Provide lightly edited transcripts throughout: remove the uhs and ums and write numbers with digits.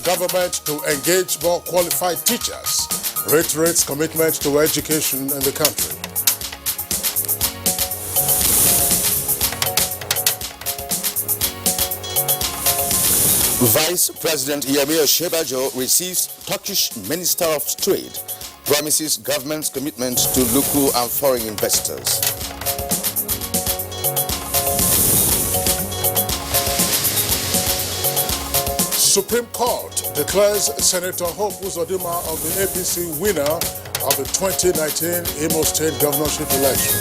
Government to engage more qualified teachers, reiterates commitment to education in the country. Vice President Yemi Osinbajo receives Turkish Minister of Trade, promises government's commitment to local and foreign investors. Supreme Court declares Senator Hope Uzodinma of the APC winner of the 2019 Imo State governorship election.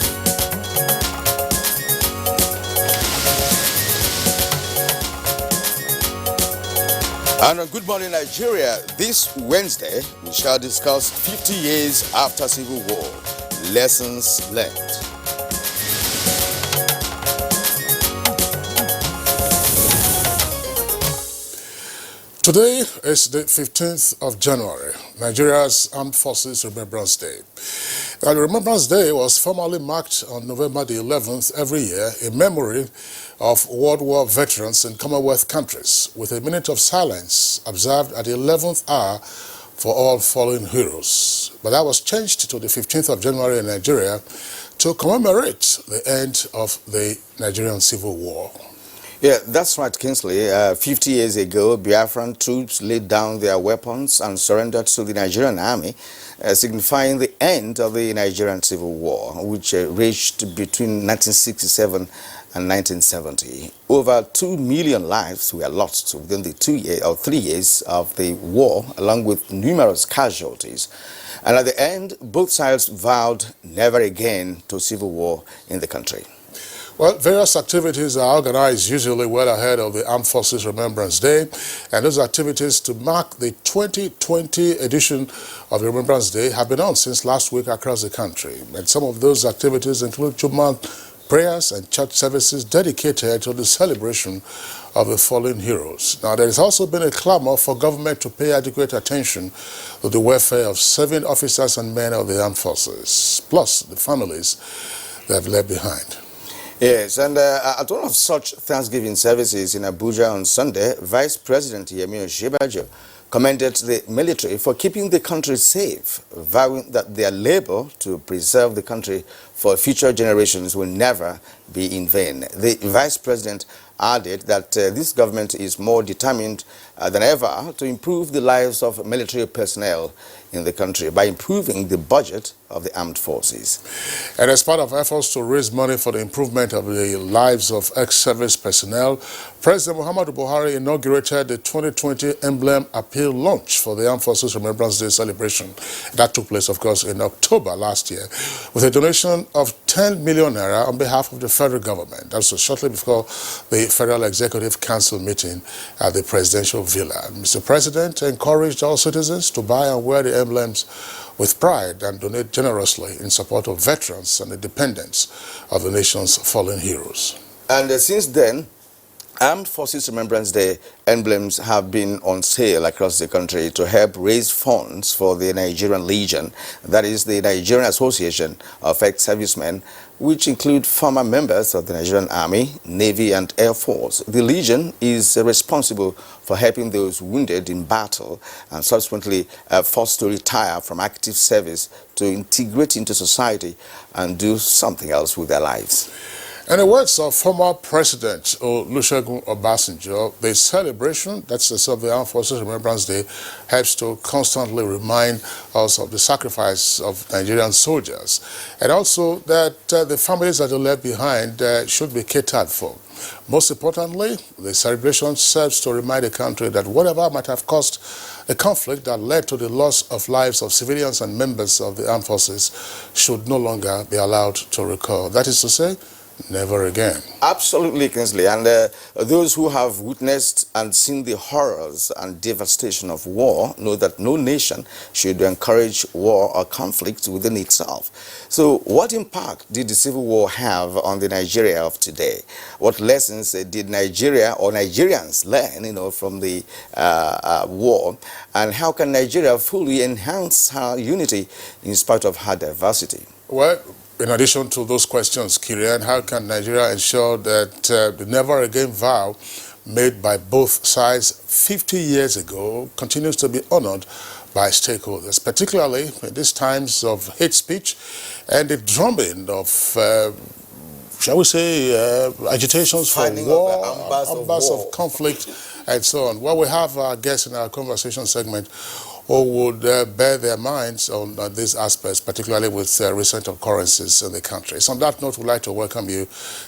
And on Good Morning Nigeria, this Wednesday, we shall discuss 50 years after Civil War, lessons learned. Today is the 15th of January, Nigeria's Armed Forces Remembrance Day. The Remembrance Day was formally marked on November the 11th every year in memory of World War veterans in Commonwealth countries, with a minute of silence observed at the 11th hour for all fallen heroes. But that was changed to the 15th of January in Nigeria to commemorate the end of the Nigerian Civil War. Yeah, that's right, Kingsley. 50 years ago, Biafran troops laid down their weapons and surrendered to the Nigerian army, signifying the end of the Nigerian Civil War, which raged between 1967 and 1970. Over 2 million lives were lost within the 3 years of the war, along with numerous casualties. And at the end, both sides vowed never again to civil war in the country. Well, various activities are organized usually well ahead of the Armed Forces Remembrance Day, and those activities to mark the 2020 edition of the Remembrance Day have been on since last week across the country. And some of those activities include Juma prayers and church services dedicated to the celebration of the fallen heroes. Now, there has also been a clamor for government to pay adequate attention to the welfare of serving officers and men of the armed forces, plus the families they have left behind. Yes, and at one of such Thanksgiving services in Abuja on Sunday, Vice President Yemi Osinbajo commended the military for keeping the country safe, vowing that their labor to preserve the country for future generations will never be in vain. The Vice President added that this government is more determined than ever to improve the lives of military personnel in the country by improving the budget of the armed forces. And as part of efforts to raise money for the improvement of the lives of ex-service personnel, President Muhammadu Buhari inaugurated the 2020 Emblem Appeal launch for the Armed Forces Remembrance Day celebration. That took place, of course, in October last year, with a donation of 10 million naira on behalf of the federal government. That was shortly before the Federal Executive Council meeting at the Presidential Villa. Mr. President encouraged all citizens to buy and wear the emblems with pride and donate generously in support of veterans and the dependents of the nation's fallen heroes. And since then, Armed Forces Remembrance Day emblems have been on sale across the country to help raise funds for the Nigerian Legion, that is the Nigerian Association of Ex-Servicemen, which include former members of the Nigerian Army, Navy and Air Force. The Legion is responsible for helping those wounded in battle and subsequently forced to retire from active service to integrate into society and do something else with their lives. In the words of former President Olusegun Obasanjo, the celebration, that's of the Armed Forces Remembrance Day, helps to constantly remind us of the sacrifice of Nigerian soldiers, and also that the families that they left behind should be catered for. Most importantly, the celebration serves to remind the country that whatever might have caused a conflict that led to the loss of lives of civilians and members of the armed forces should no longer be allowed to recur. That is to say, never again. Absolutely, Kingsley. And those who have witnessed and seen the horrors and devastation of war know that no nation should encourage war or conflict within itself. So what impact did the Civil War have on the Nigeria of today? What lessons did Nigeria or Nigerians learn, from the war? And how can Nigeria fully enhance her unity in spite of her diversity? Well, in addition to those questions, Kirian, how can Nigeria ensure that the never again vow made by both sides 50 years ago continues to be honored by stakeholders, particularly in these times of hate speech and the drumming of, shall we say, agitations for war, ambers of conflict, and so on. Well, we have our guests in our conversation segment who would bear their minds on these aspects, particularly with recent occurrences in the country. So on that note, we'd like to welcome you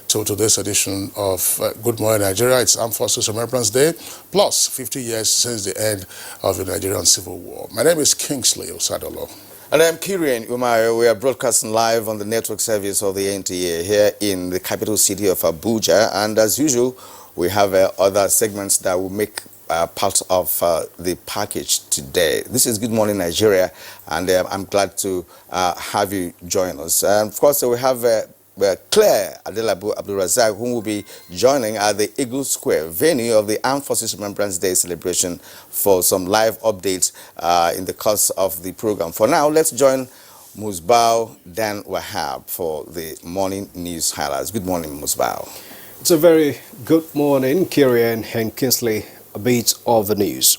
to today's edition of Good Morning Nigeria. It's Armed Forces Remembrance Day, plus 50 years since the end of the Nigerian Civil War. My name is Kingsley Osadolo. And I'm Kirian Umayo. We are broadcasting live on the network service of the NTA here in the capital city of Abuja. And as usual, we have other segments that will make part of the package today. This is Good Morning Nigeria, and I'm glad to have you join us. Of course, we have Claire Adelabu Abdulrazak, who will be joining at the Eagle Square venue of the Armed Forces Remembrance Day celebration for some live updates in the course of the program. For now, let's join Musbao Dan Wahab for the morning news highlights. Good morning, Musbao. It's a very good morning, Kirian and Kingsley. A bit of the news.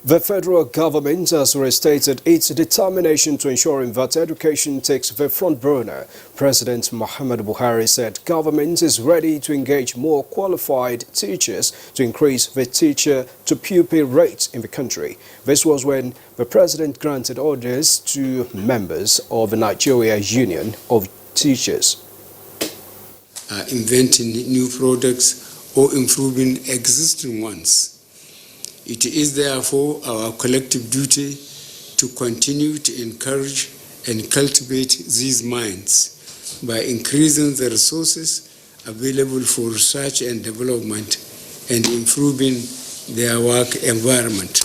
The federal government has restated its determination to ensuring that education takes the front burner. President Muhammadu Buhari said government is ready to engage more qualified teachers to increase the teacher-to-pupil rate in the country. This was when the president granted orders to members of the Nigerian Union of Teachers. Inventing new products or improving existing ones. It is therefore our collective duty to continue to encourage and cultivate these minds by increasing the resources available for research and development and improving their work environment.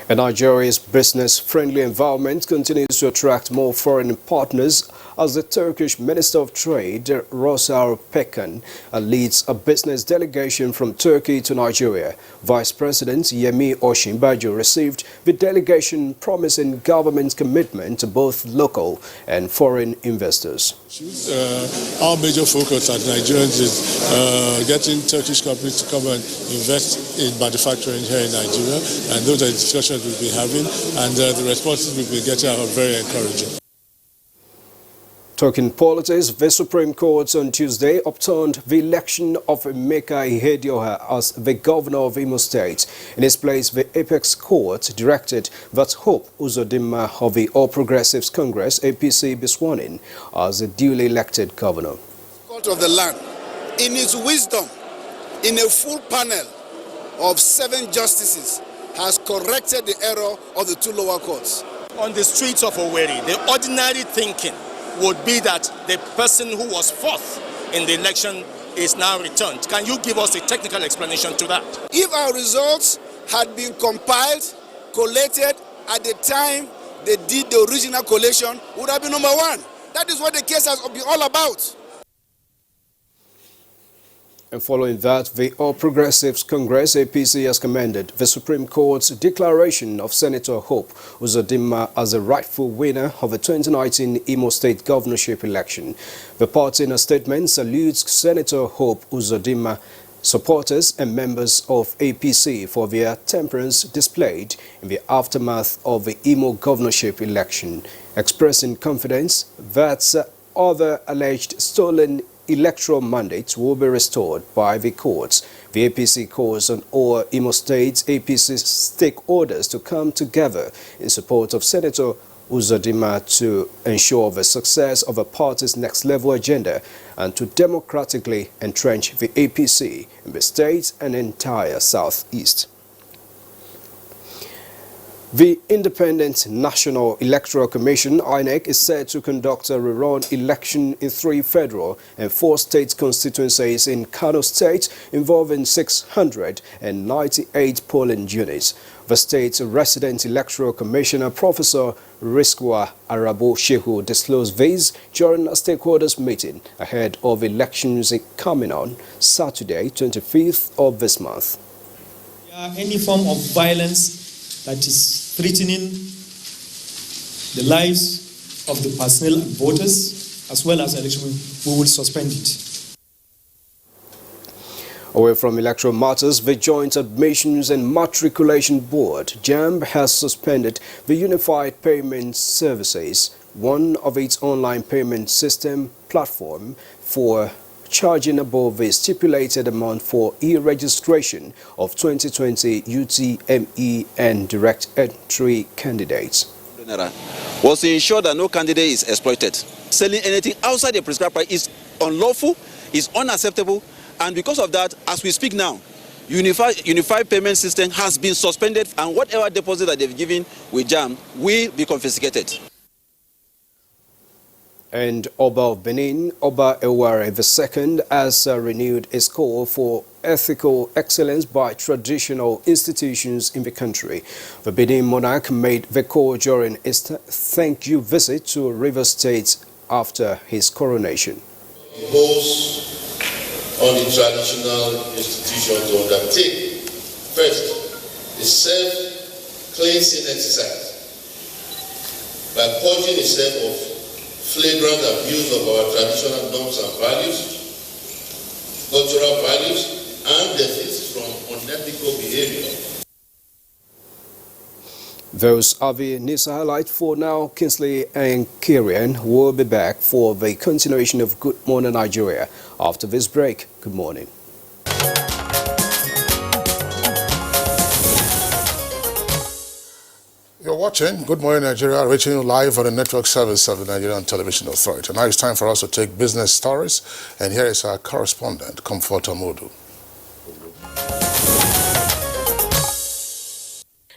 And Nigeria's business-friendly environment continues to attract more foreign partners as the Turkish Minister of Trade, Rosal Pekan, leads a business delegation from Turkey to Nigeria. Vice President Yemi Osinbajo received the delegation promising government commitment to both local and foreign investors. Our major focus at Nigerians is getting Turkish companies to come and invest in manufacturing here in Nigeria, and those are the discussions we've been having, and the responses we've been getting are very encouraging. Talking politics, the Supreme Court on Tuesday overturned the election of Emeka Ihedioha as the governor of Imo State. In his place, the Apex Court directed that Hope Uzodinma of the All Progressives Congress, APC, be sworn in as the duly elected governor. Court of the land, in its wisdom, in a full panel of 7 justices, has corrected the error of the 2 lower courts. On the streets of Owerri, the ordinary thinking would be that the person who was 4th in the election is now returned. Can you give us a technical explanation to that? If our results had been compiled, collated at the time they did the original collation, would have been number 1. That is what the case has been all about. And following that, the All Progressives Congress, APC, has commended the Supreme Court's declaration of Senator Hope Uzodinma as the rightful winner of the 2019 Imo State governorship election. The party, in a statement, salutes Senator Hope Uzodinma, supporters and members of APC for their temperance displayed in the aftermath of the Imo governorship election, expressing confidence that other alleged stolen electoral mandates will be restored by the courts. The APC calls on all Imo State APC stakeholders to come together in support of Senator Uzodinma to ensure the success of the party's next level agenda and to democratically entrench the APC in the state and entire Southeast. The Independent National Electoral Commission, INEC, is set to conduct a rerun election in 3 federal and 4 state constituencies in Kano State involving 698 polling units. The state's resident electoral commissioner, Professor Riskwa Arabo Shehu, disclosed these during a stakeholders meeting ahead of elections coming on Saturday, 25th of this month. Any form of violence that is threatening the lives of the personnel and voters as well as election, we will suspend it. Away from electoral matters, the Joint Admissions and Matriculation Board, JAMB, has suspended the Unified Payment Services, one of its online payment system platform, for charging above the stipulated amount for e-registration of 2020 UTME and direct entry candidates. Was to ensure that no candidate is exploited. Selling anything outside the prescribed price is unlawful, is unacceptable, and because of that, as we speak now, Unified Payment System has been suspended, and whatever deposit that they've given with JAM will be confiscated. And Oba of Benin, Oba Eware II, has renewed his call for ethical excellence by traditional institutions in the country. The Benin monarch made the call during his thank-you visit to Rivers State after his coronation. Impose on the traditional institution to undertake, first, a self-cleansing exercise by purging itself of flagrant abuse of our traditional norms and values, cultural values, and deficits from unethical behavior. Those are the news highlights for now. Kingsley and Kieran will be back for the continuation of Good Morning Nigeria after this break. Good morning. You're watching Good Morning Nigeria, reaching you live on the network service of the Nigerian Television Authority. Now it's time for us to take business stories, and here is our correspondent, Comfort Amodu.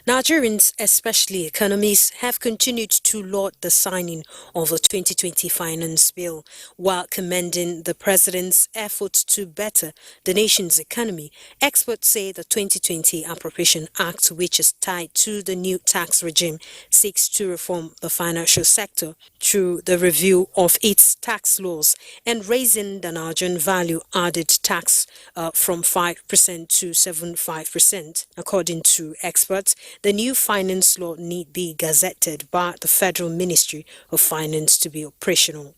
Nigerians, especially economists, have continued to laud the signing of the 2020 Finance Bill, while commending the President's efforts to better the nation's economy. Experts say the 2020 Appropriation Act, which is tied to the new tax regime, seeks to reform the financial sector through the review of its tax laws and raising the Nigerian value-added tax from 5% to 7.5%. According to experts, the new finance law need be gazetted by the Federal Ministry of Finance to be operational.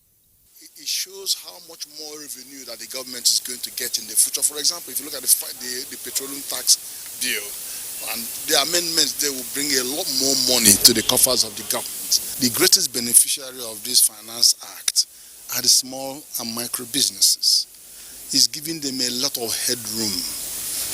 It shows how much more revenue that the government is going to get in the future. For example, if you look at the petroleum tax bill, and the amendments, they will bring a lot more money to the coffers of the government. The greatest beneficiary of this Finance Act are the small and micro businesses. It's giving them a lot of headroom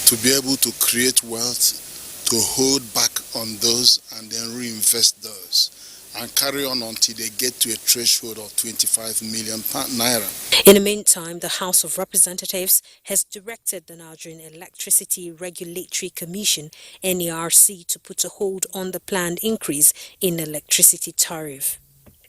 to be able to create wealth, to hold back on those and then reinvest those and carry on until they get to a threshold of 25 million naira. In the meantime, the House of Representatives has directed the Nigerian Electricity Regulatory Commission, NERC, to put a hold on the planned increase in electricity tariff.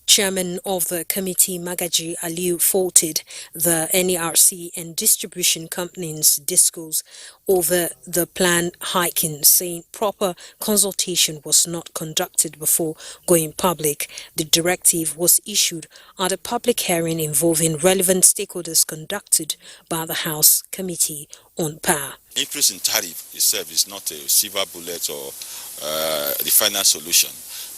Chairman of the committee, Magaji Aliu, faulted the NERC and distribution companies' discourse over the planned hiking, saying proper consultation was not conducted before going public. The directive was issued at a public hearing involving relevant stakeholders conducted by the House Committee on Power. Increase in tariff itself is not a silver bullet or the final solution.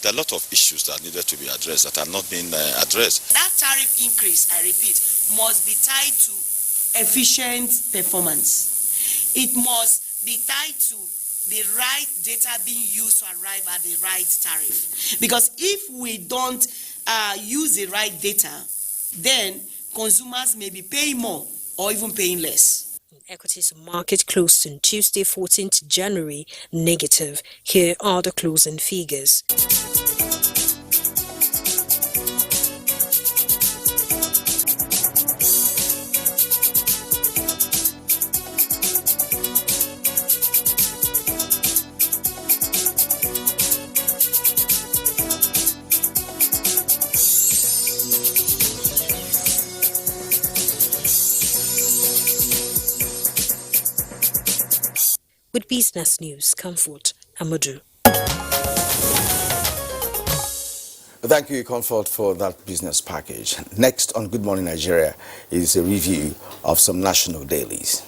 There are a lot of issues that needed to be addressed that are not being addressed. That tariff increase, I repeat, must be tied to efficient performance. It must be tied to the right data being used to arrive at the right tariff. Because if we don't use the right data, then consumers may be paying more or even paying less. Equities market closed on Tuesday, 14th January, negative. Here are the closing figures. With business news, Comfort Amodu. Thank you, Comfort, for that business package. Next on Good Morning Nigeria is a review of some national dailies.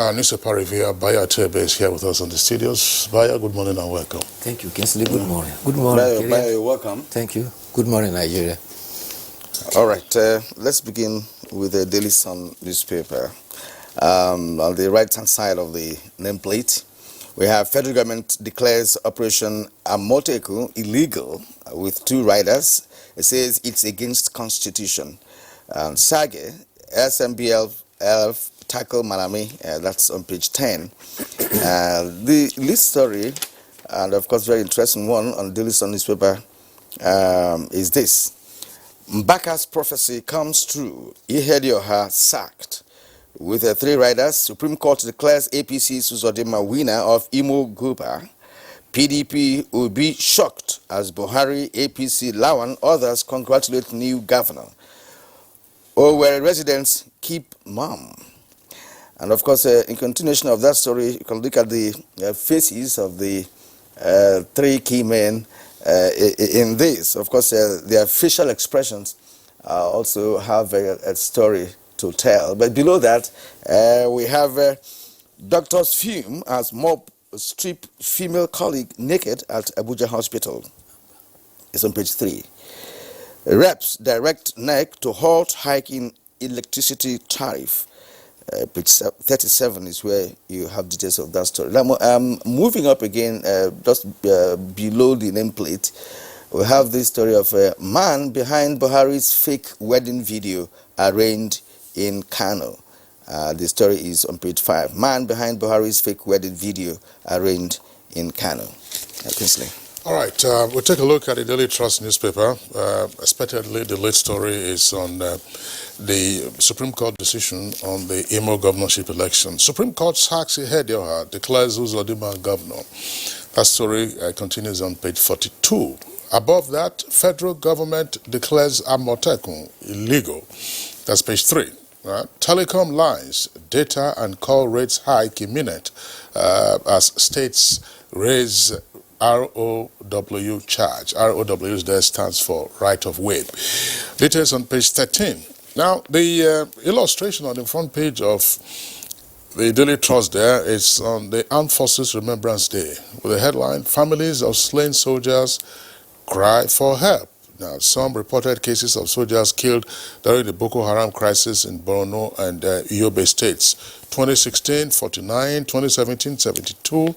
Our newspaper reviewer, Baya Tebe, is here with us on the studios. Baya, good morning and welcome. Thank you, Kinsley. Good morning. Good morning, Baya, welcome. Thank you. Good morning, Nigeria. All right, let's begin with the Daily Sun newspaper. On the right-hand side of the nameplate, we have federal government declares Operation Amoteku illegal with 2 riders. It says it's against constitution. Sage, SMBL tackle Malami, that's on page 10. The lead story, and of course very interesting one on Daily Sun newspaper, is this. Mbaka's prophecy comes true. Ihedioha sacked. With 3 riders, Supreme Court declares APC Uzodinma winner of Imo Guba. PDP will be shocked as Buhari, APC, Lawan, others congratulate new governor. Where residents keep mum. And of course, in continuation of that story, you can look at the faces of the 3 key men in this. Of course, their facial expressions also have a story to tell. But below that, we have doctors fume as mob strip female colleague naked at Abuja hospital. It's on page 3. Reps direct NEC to halt hiking electricity tariff. Page 37 is where you have details of that story. Now, moving up again, just below the nameplate, we have this story of a man behind Buhari's fake wedding video arraigned in Kano. The story is on page 5. Man behind Buhari's fake wedding video arraigned in Kano. Kinsley. All right, we'll take a look at the Daily Trust newspaper. Expectedly, the lead story is on the Supreme Court decision on the Imo governorship election. Supreme Court sacks Ihedioha, declares Uzodinma governor. That story continues on page 42. Above that, federal government declares Amoteku illegal. That's page 3. Telecom lines, data and call rates hike imminent as states raise ROW charge. ROW there stands for right of way. Details on page 13. Now, the illustration on the front page of the Daily Trust there is on the Armed Forces Remembrance Day with the headline, Families of Slain Soldiers Cry for Help. Now, some reported cases of soldiers killed during the Boko Haram crisis in Borno and Yobe states. 2016, 49, 2017, 72,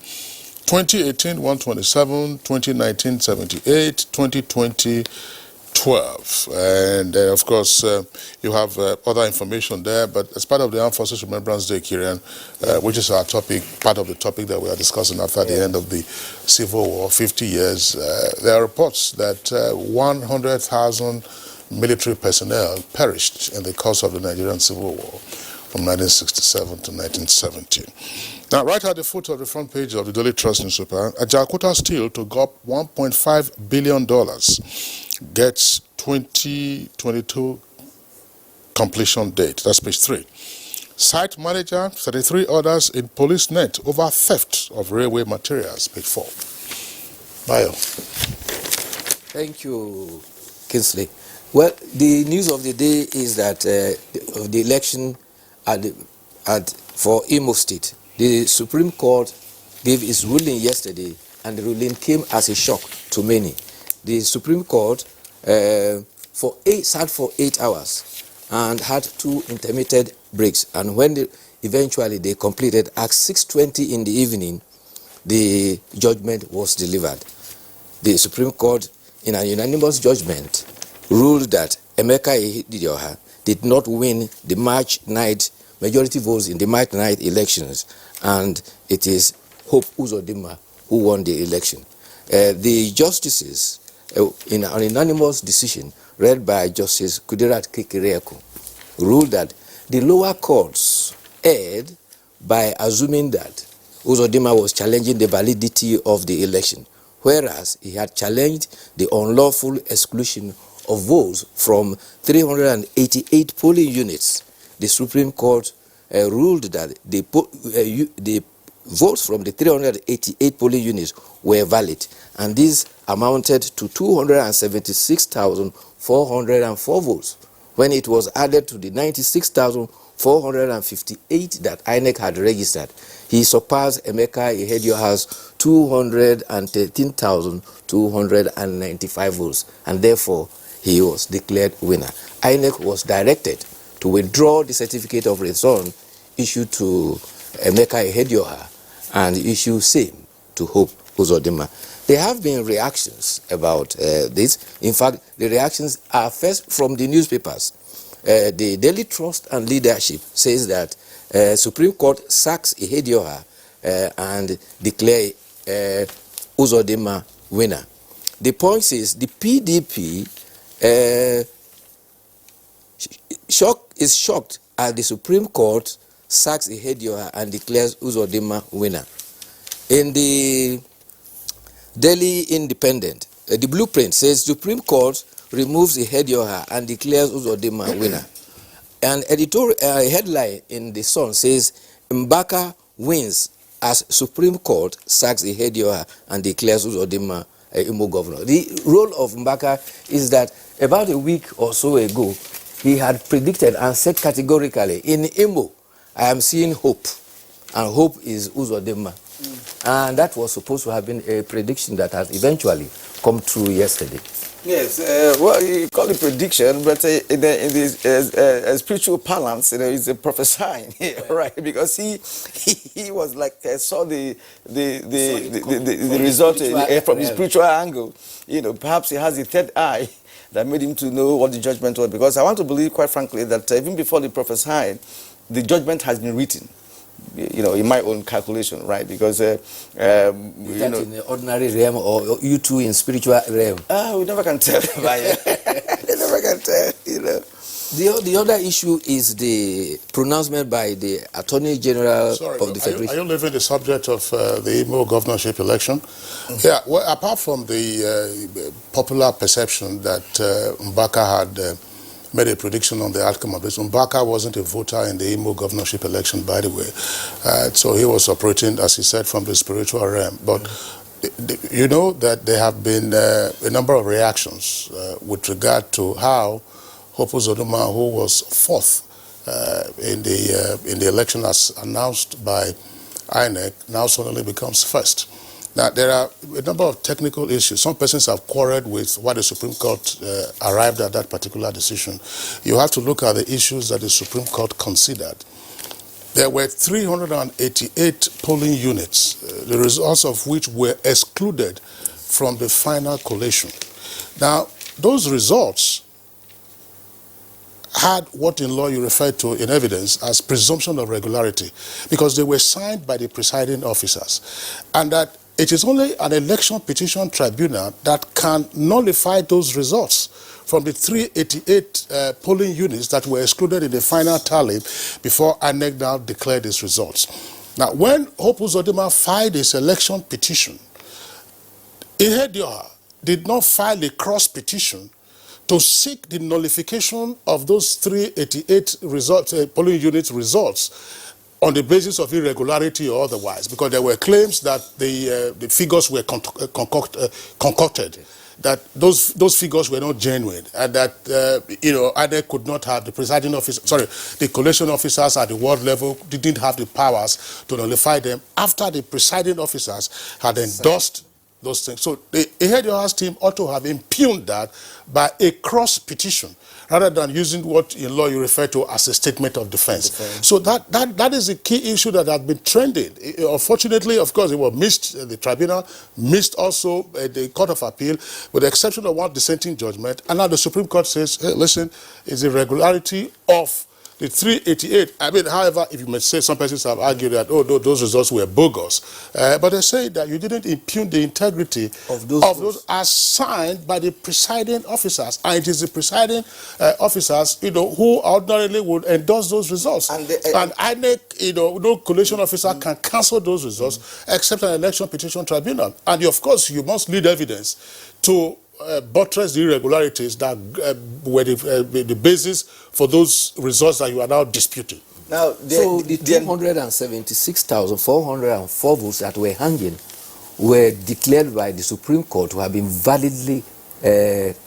2018, 127, 2019, 78, 2020, 12. And of course, you have other information there, but as part of the Armed Forces Remembrance Day, Kieran, which is our topic, part of the topic that we are discussing after the end of the Civil War, 50 years, there are reports that 100,000 military personnel perished in the course of the Nigerian Civil War from 1967 to 1970. Now, right at the foot of the front page of the Daily Trust newspaper, Ajakuta Steel to GOP $1.5 billion gets 2022 completion date. That's page 3. Site manager, 33 orders in police net over theft of railway materials. Page 4. Bayo. Thank you, Kinsley. Well, the news of the day is that the election for Imo State, the Supreme Court gave its ruling yesterday, and the ruling came as a shock to many. The Supreme Court sat for 8 hours and had 2 intermittent breaks. And when eventually they completed at 6:20 in the evening, the judgment was delivered. The Supreme Court, in a unanimous judgment, ruled that Emeka Ihedioha did not win the March night majority votes in the March night elections, and it is Hope Uzodinma who won the election. The justices, in an unanimous decision read by Justice Kudirat Kekereekun, ruled that the lower courts erred by assuming that Uzodinma was challenging the validity of the election, whereas he had challenged the unlawful exclusion of votes from 388 polling units. The Supreme Court ruled that the votes from the 388 polling units were valid, and these amounted to 276,404 votes, when it was added to the 96,404 458 that INEC had registered, he surpassed Emeka Ihedioha's 213,295 votes, and therefore he was declared winner. INEC was directed to withdraw the certificate of return issued to Emeka Ihedioha and issue same to Hope Uzodinma. There have been reactions about this. In fact, the reactions are first from the newspapers. The Daily Trust and Leadership says that Supreme Court sacks Ihedioha and declare Uzodinma winner. The point is the PDP is shocked as the Supreme Court sacks Ihedioha and declares Uzodinma winner. In the Daily Independent, the blueprint says Supreme Court removes Ihedioha and declares Uzodinma winner. An editorial headline in the Sun says Mbaka wins as Supreme Court sacks Ihedioha and declares Uzodinma Imo governor. The role of Mbaka is that about a week or so ago, he had predicted and said categorically, in Imo, I am seeing hope, and hope is Uzodinma. And that was supposed to have been a prediction that has eventually come true yesterday. Yes, well, you call it prediction, but in the spiritual parlance, it's a prophesying, right? Because he was like saw the result from the spiritual angle. Perhaps he has a third eye that made him to know what the judgment was. Because I want to believe, quite frankly, that even before the prophesying, the judgment has been written. In my own calculation, right? Because in the ordinary realm or you two in spiritual realm? We never can tell. We never can tell, The other issue is the pronouncement by the Attorney General of the Federation. Are you leaving the subject of the Imo governorship election? Yeah, well, apart from the popular perception that Mbaka had made a prediction on the outcome of this. Mbaka wasn't a voter in the Imo governorship election, by the way. So he was operating, as he said, from the spiritual realm. But you know that there have been a number of reactions with regard to how Hope Uzodinma, who was fourth in the election as announced by INEC, now suddenly becomes first. Now, there are a number of technical issues. Some persons have quarreled with why the Supreme Court arrived at that particular decision. You have to look at the issues that the Supreme Court considered. There were 388 polling units, the results of which were excluded from the final collation. Now, those results had what in law you refer to in evidence as presumption of regularity, because they were signed by the presiding officers, and that it is only an election petition tribunal that can nullify those results from the 388 polling units that were excluded in the final tally before INEC now declared its results. Now, when Hope Uzodinma filed his election petition, Ihedioha did not file a cross petition to seek the nullification of those 388 results, polling unit results, on the basis of irregularity or otherwise, because there were claims that the figures were concocted, that those figures were not genuine, and that INEC could not have the presiding officer, the collation officers at the ward level didn't have the powers to nullify them after the presiding officers had endorsed those things. So the Ihedioha's team ought to have impugned that by a cross petition, rather than using what in law you refer to as a statement of defense. So that is the key issue that has been trending. Unfortunately, of course, it was missed, the tribunal missed also the Court of Appeal, with the exception of one dissenting judgment. And now the Supreme Court says, hey, listen, it's the irregularity of the 388. I mean, however, if you may say, some persons have argued that, oh, those results were bogus. But they say that you didn't impugn the integrity of those as signed by the presiding officers. And it is the presiding officers, who ordinarily would endorse those results. And INEC, no collation officer can cancel those results except an election petition tribunal. And of course, you must lead evidence to buttress the irregularities that were the basis for those results that you are now disputing. Now, the 276,404 votes that were hanging were declared by the Supreme Court to have been validly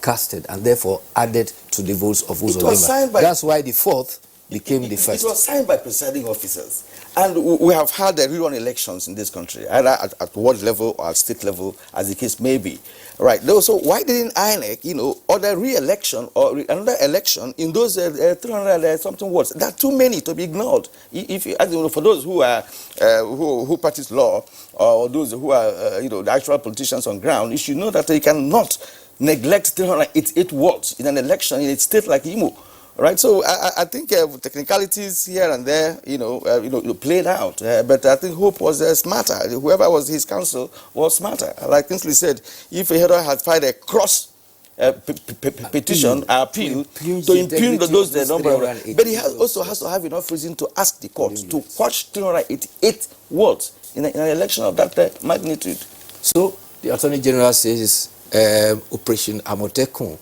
casted and therefore added to the votes of Uzodinma. That's why the fourth became the first. It was signed by presiding officers. And we have had rerun elections in this country, either at ward level or at state level, as the case may be. Right. So why didn't INEC, order re-election or another election in those 300 something wards? There are too many to be ignored. If you, for those who are who practice law, or those who are the actual politicians on ground, you should know that they cannot neglect 388 wards in an election in a state like Imo. Right, so I think technicalities here and there, played out. But I think Hope was smarter. Whoever was his counsel was smarter. Like Kingsley said, if Hedo had filed a cross petition, appeal to impugn those number, but he also has to have enough reason to ask the court to quash 388 words in an election of that magnitude. So the Attorney General says Operation Amotekun,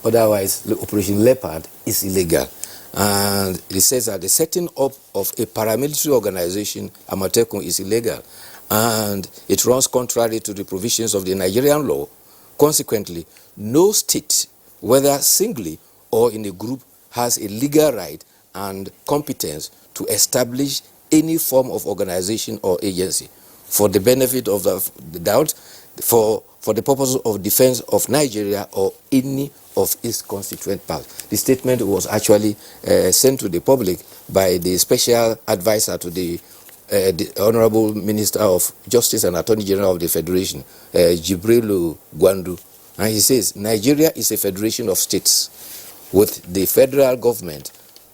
otherwise the Operation Leopard, is illegal. And it says that the setting up of a paramilitary organization, Amotekun, is illegal. And it runs contrary to the provisions of the Nigerian law. Consequently, no state, whether singly or in a group, has a legal right and competence to establish any form of organization or agency for the benefit of the doubt, for the purpose of defense of Nigeria or any of its constituent parts. The statement was actually sent to the public by the special advisor to the Honorable Minister of Justice and Attorney General of the Federation, Jibrilu Gwandu. And he says, Nigeria is a federation of states with the federal government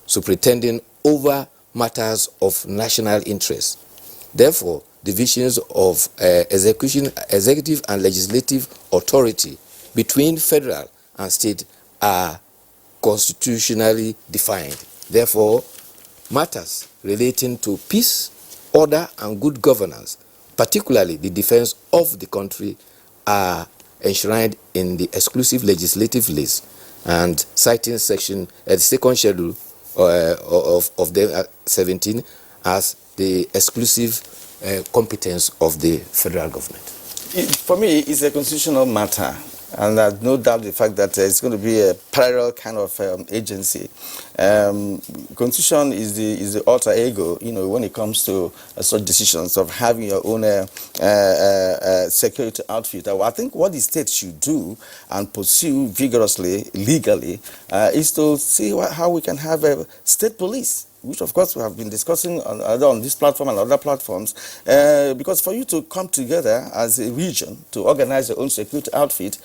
superintending over matters of national interest. Therefore, divisions of executive and legislative authority between federal and state are constitutionally defined. Therefore, matters relating to peace, order, and good governance, particularly the defense of the country, are enshrined in the exclusive legislative list, and citing section the second schedule of the 17 as the exclusive competence of the federal government. For me, it's a constitutional matter, and there's no doubt the fact that it's going to be a parallel kind of agency. Constitution is the alter ego, when it comes to such decisions of having your own security outfit. I think what the state should do and pursue vigorously, legally, is to see how we can have a state police, which of course we have been discussing on this platform and other platforms, because for you to come together as a region to organize your own security outfit,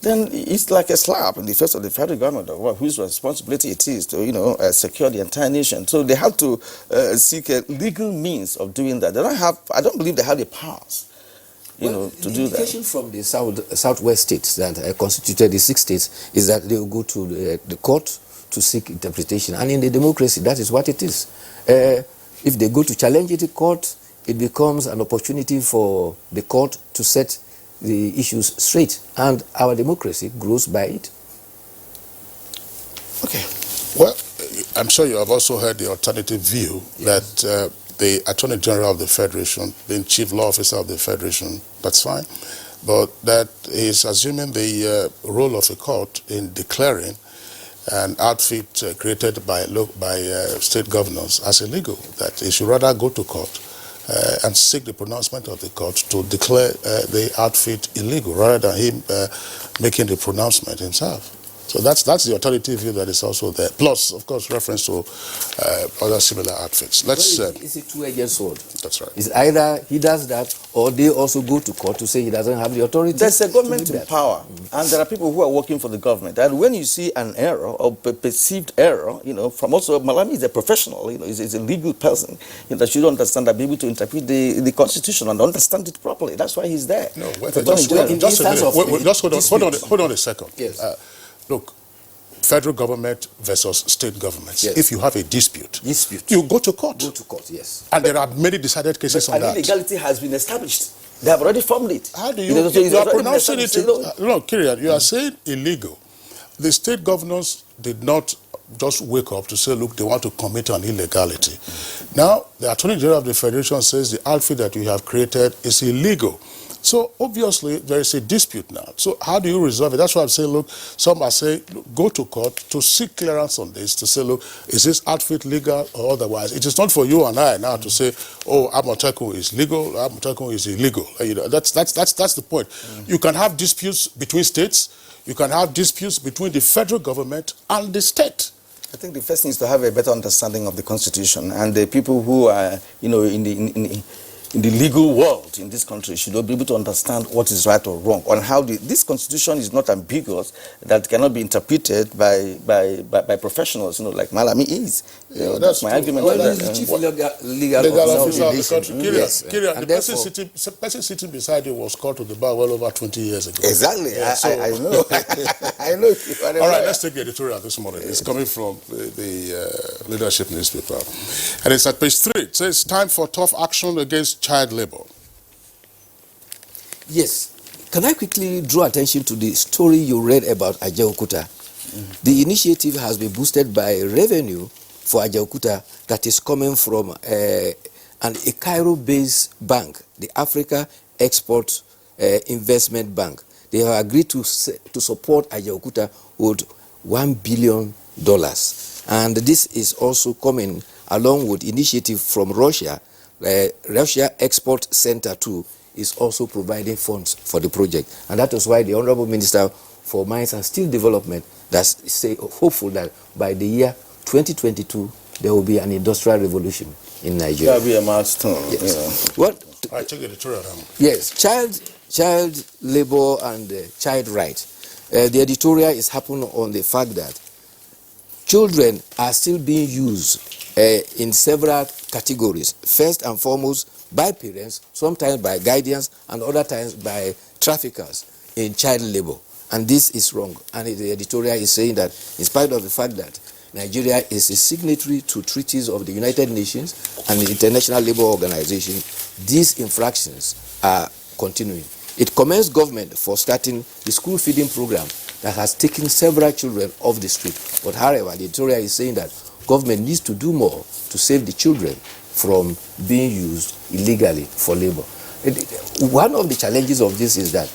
then it's like a slap in the face of the federal government of whose responsibility it is to secure the entire nation. So they have to seek a legal means of doing that. They don't have, I don't believe they have the powers to do that. The indication from the southwest states that constituted the 6 states is that they will go to the court to seek interpretation, and in the democracy that is what it is. If they go to challenge it in court, it becomes an opportunity for the court to set the issues straight, and our democracy grows by it. Okay. Well, I'm sure you have also heard the alternative view that the Attorney General of the Federation, being Chief Law Officer of the Federation, that's fine, but that is assuming the role of a court in declaring an outfit created by state governors as illegal, that he should rather go to court and seek the pronouncement of the court to declare the outfit illegal rather than him making the pronouncement himself. So that's the alternative view that is also there. Plus, of course, reference to other similar outfits. It's a two-edged sword. That's right. It's either he does that, or they also go to court to say he doesn't have the authority. There's a government in power, and there are people who are working for the government. And when you see an error or perceived error, from also Malami is a professional, is a legal person that should understand that, be able to interpret the Constitution and understand it properly. That's why he's there. No, just hold on a second. Yes. Look, federal government versus state governments. Yes. If you have a dispute, you go to court. Go to court, yes. And there are many decided cases on that. Illegality has been established. They have already formed it. How do you are pronouncing it? No, Kyrian, you are saying illegal. The state governors did not just wake up to say, look, they want to commit an illegality. Now, the Attorney General of the Federation says the outfit that you have created is illegal. So obviously there is a dispute now. So how do you resolve it? That's why I'm saying, look, some are saying, look, go to court to seek clearance on this, to say, look, is this outfit legal or otherwise? It is not for you and I now to say, oh, Amotekun is legal, Amotekun is illegal. You know, that's the point. You can have disputes between states, you can have disputes between the federal government and the state. I think the first thing is to have a better understanding of the Constitution, and the people who are, you know, in the legal world in this country should be able to understand what is right or wrong, on how this Constitution is not ambiguous, that cannot be interpreted by professionals, you know, like Malami is. You know, that's my argument. Well, he's the chief legal officer of the country. Yes. The person sitting beside you was called to the bar well over 20 years ago. Exactly. Yeah, I know. I know. All right, let's take the editorial this morning. It's coming from the Leadership newspaper. And it's at page 3. It says, time for tough action against child labor. Yes. Can I quickly draw attention to the story you read about Ajaokuta? The initiative has been boosted by revenue for Ajaokuta that is coming from a Cairo-based bank, the Africa Export Investment Bank. They have agreed to support Ajaokuta with $1 billion. And this is also coming along with initiative from Russia. Russia Export Center 2 is also providing funds for the project. And that is why the Honorable Minister for Mines and Steel Development that's hopeful that by the year 2022, there will be an industrial revolution in Nigeria. That will be a milestone. Yes. You know. I take the editorial down. Yes, child labor and child rights. The editorial is happening on the fact that children are still being used in several categories. First and foremost by parents, sometimes by guardians, and other times by traffickers in child labor. And this is wrong. And the editorial is saying that in spite of the fact that Nigeria is a signatory to treaties of the United Nations and the International Labour Organization, these infractions are continuing. It commends government for starting the school feeding program that has taken several children off the street. But however, the editorial is saying that government needs to do more to save the children from being used illegally for labor. One of the challenges of this is that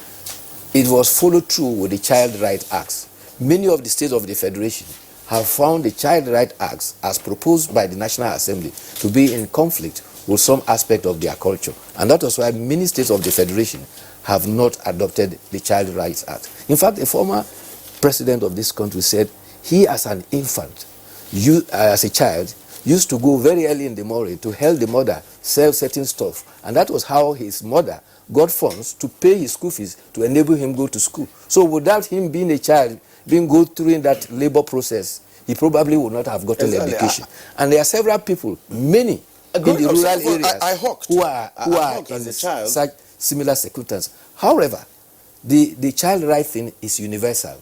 it was followed through with the Child Rights Acts. Many of the states of the Federation have found the Child Rights Acts as proposed by the National Assembly to be in conflict with some aspect of their culture. And that was why many states of the Federation have not adopted the Child Rights Act. In fact, a former president of this country said he, as an infant, as a child, used to go very early in the morning to help the mother sell certain stuff. And that was how his mother got funds to pay his school fees to enable him go to school. So without him being a child, go through that labor process, he probably would not have gotten education. And there are several people, many in the rural areas who are in such similar circumstances. However, the child right thing is universal,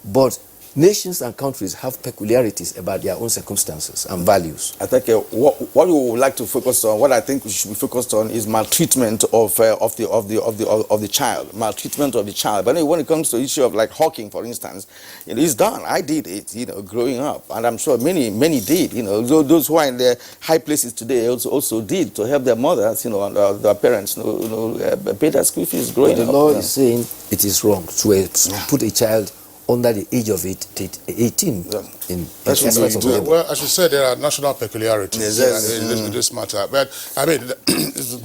but nations and countries have peculiarities about their own circumstances and values. I think what we would like to focus on, what I think we should be focused on, is maltreatment of the child, maltreatment of the child. But when it comes to the issue of like hawking, for instance, it's done. I did it, growing up, and I'm sure many did. Those who are in the high places today also did to help their mothers, and their parents, pay their school fees growing up. The law is saying it is wrong to put a child under the age of 18 in well, as you said, there are national peculiarities in this matter. But I mean,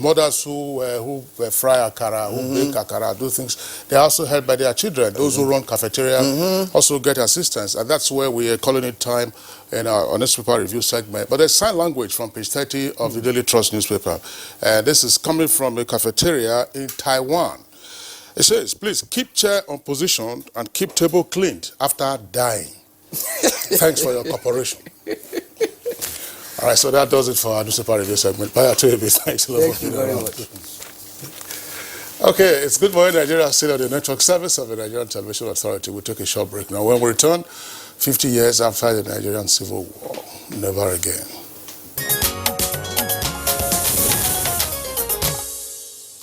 mothers who fry akara, who bake akara, do things, they are also helped by their children. Those who run cafeteria also get assistance, and that's where we are calling it time in our newspaper review segment. But there's sign language from page 30 of the Daily Trust newspaper. This is coming from a cafeteria in Taiwan. It says, please keep chair on position and keep table cleaned after dying. Thanks for your cooperation. All right, so that does it for our newspaper review segment. Thanks a lot. Thank you very much. Okay, it's Good Morning Nigeria, still on the network service of the Nigerian Television Authority. We'll take a short break now. When we return, 50 years after the Nigerian Civil War, never again.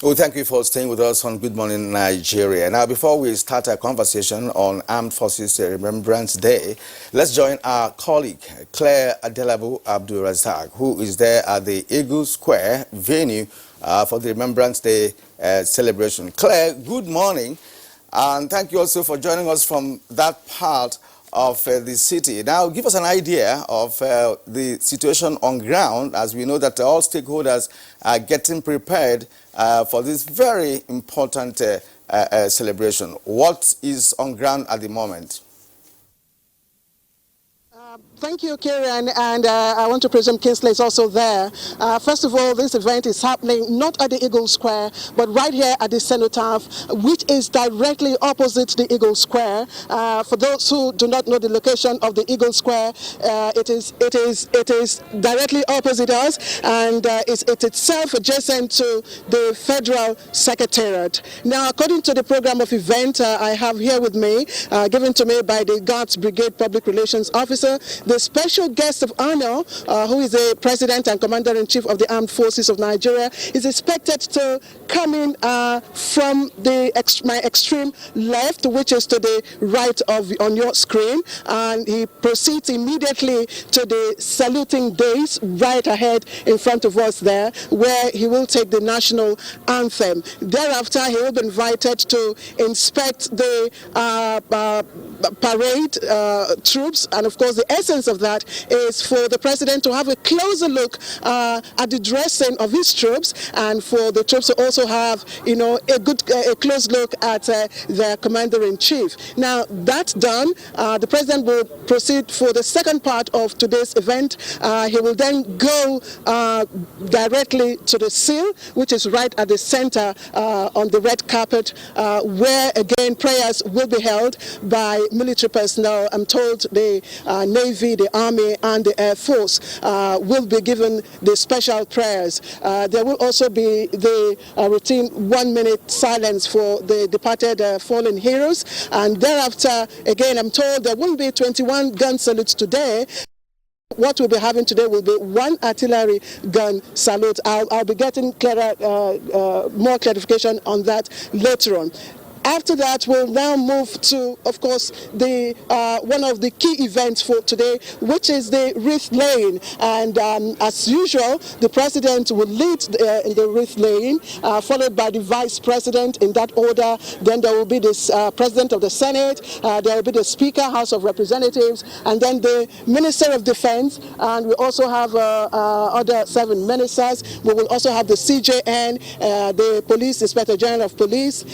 Well, thank you for staying with us on Good Morning Nigeria. Now, before we start our conversation on Armed Forces Remembrance Day, let's join our colleague, Claire Adelabu Abdul Razak, who is there at the Eagle Square venue for the Remembrance Day celebration. Claire, good morning, and thank you also for joining us from that part of the city. Now, give us an idea of the situation on ground, as we know that all stakeholders are getting prepared for this very important celebration. What is on ground at the moment? Thank you, Kieran, and I want to presume Kingsley is also there. First of all, this event is happening not at the Eagle Square, but right here at the Cenotaph, which is directly opposite the Eagle Square. For those who do not know the location of the Eagle Square, it is directly opposite us, and it's itself adjacent to the Federal Secretariat. Now, according to the program of event I have here with me, given to me by the Guards Brigade Public Relations Officer, the special guest of honor, who is the President and Commander-in-Chief of the Armed Forces of Nigeria, is expected to come in from my extreme left, which is to the right on your screen, and he proceeds immediately to the saluting dais right ahead in front of us there, where he will take the national anthem. Thereafter, he will be invited to inspect the parade troops, and of course the essence of that is for the president to have a closer look at the dressing of his troops, and for the troops to also have, a close look at their commander-in-chief. Now, that's done. The president will proceed for the second part of today's event. He will then go directly to the seal, which is right at the center on the red carpet, where again prayers will be held by military personnel. I'm told the Navy, the Army, and the Air Force will be given the special prayers. There will also be the routine 1-minute silence for the departed fallen heroes, and thereafter, again, I'm told there will be 21 gun salutes today. What we'll be having today will be 1 artillery gun salute. I'll be getting more clarification on that later on. After that, we'll now move to, of course, the one of the key events for today, which is the wreath laying. And as usual, the president will lead in the wreath laying, followed by the vice president in that order. Then there will be the president of the Senate, there will be the Speaker, House of Representatives, and then the Minister of Defense. And we also have other 7 ministers. We will also have the CJN, the Police Inspector General of Police,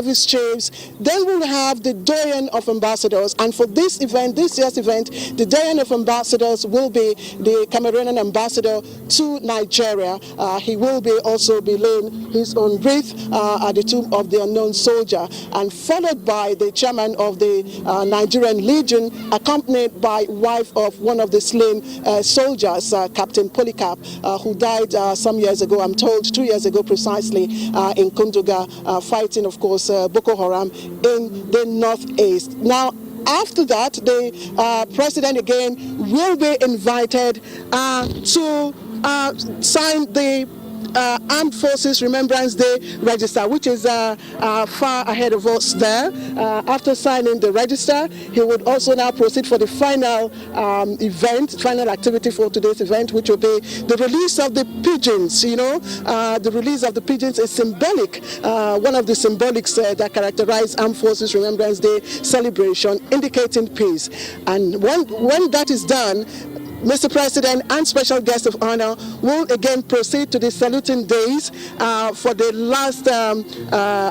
service chiefs. Then we'll have the Doyen of Ambassadors, and for this event, this year's event, the Doyen of Ambassadors will be the Cameroonian ambassador to Nigeria. He will also be laying his own wreath at the tomb of the unknown soldier, and followed by the chairman of the Nigerian Legion, accompanied by wife of one of the slain soldiers, Captain Polycarp, who died some years ago, I'm told 2 years ago precisely, in Kunduga, fighting, of course, Boko Haram in the northeast. Now, after that, the president again will be invited to sign the Armed Forces Remembrance Day register, which is far ahead of us there. After signing the register, he would also now proceed for the final final activity for today's event, which will be the release of the pigeons. The release of the pigeons is symbolic, one of the symbolics that characterize Armed Forces Remembrance Day celebration, indicating peace. And when that is done, Mr. President and special guest of honor will again proceed to the saluting days for the last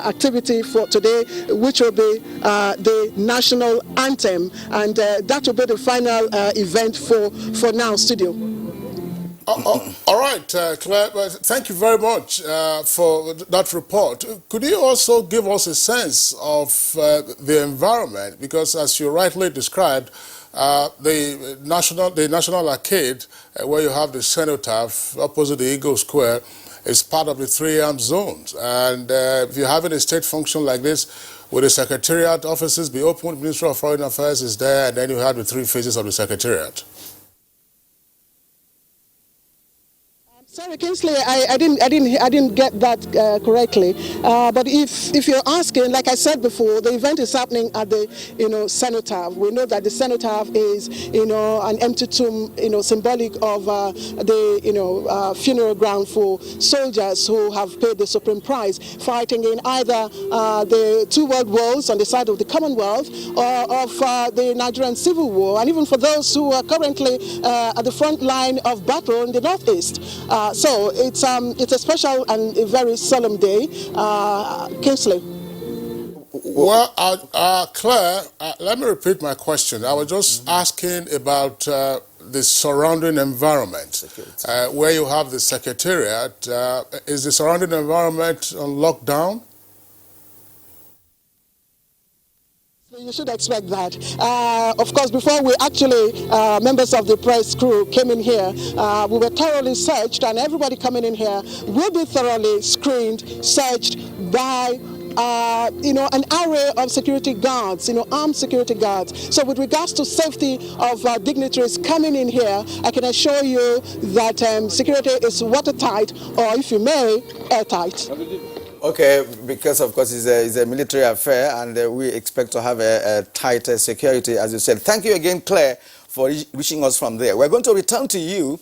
activity for today, which will be the national anthem, and that will be the final event for now. Studio. All right, Claire, thank you very much for that report. Could you also give us a sense of the environment? Because as you rightly described, the National Arcade, where you have the Cenotaph opposite the Eagle Square, is part of the 3 armed zones. And if you're having a state function like this, will the Secretariat offices be open? Ministry of Foreign Affairs is there, and then you have the 3 phases of the Secretariat. Sorry, Kingsley, I didn't get that correctly. But if you're asking, like I said before, the event is happening at the cenotaph. We know that the cenotaph is an empty tomb, symbolic of the funeral ground for soldiers who have paid the supreme price, fighting in either the two world wars on the side of the Commonwealth or of the Nigerian Civil War, and even for those who are currently at the front line of battle in the Northeast. So it's a special and a very solemn day. Kingsley. Well, Claire, let me repeat my question. I was just asking about the surrounding environment, where you have the secretariat. Is the surrounding environment on lockdown? You should expect that. Of course, before we actually, members of the press crew came in here, we were thoroughly searched, and everybody coming in here will be thoroughly screened, searched by an array of security guards, armed security guards. So with regards to safety of dignitaries coming in here, I can assure you that security is watertight, or if you may, airtight. Okay, because of course it's a military affair, and we expect to have a tighter security, as you said. Thank you again, Claire, for reaching us from there. We're going to return to you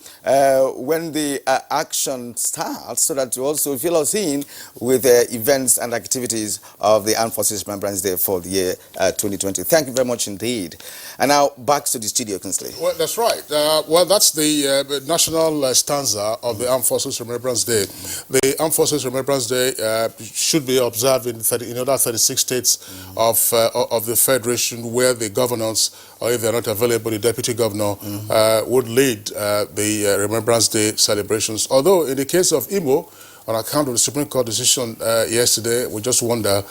when the action starts, so that you also fill us in with events and activities of the Armed Forces Remembrance Day for the year 2020. Thank you very much indeed. And now back to the studio, Kingsley. Well, that's right. Well, that's the national stanza of the Armed Forces Remembrance Day. The Armed Forces Remembrance Day should be observed in other 36 states of the Federation, where the governors, or if they're not available, the deputy governor would lead the Remembrance Day celebrations. Although in the case of Imo, on account of the Supreme Court decision yesterday, we just wonder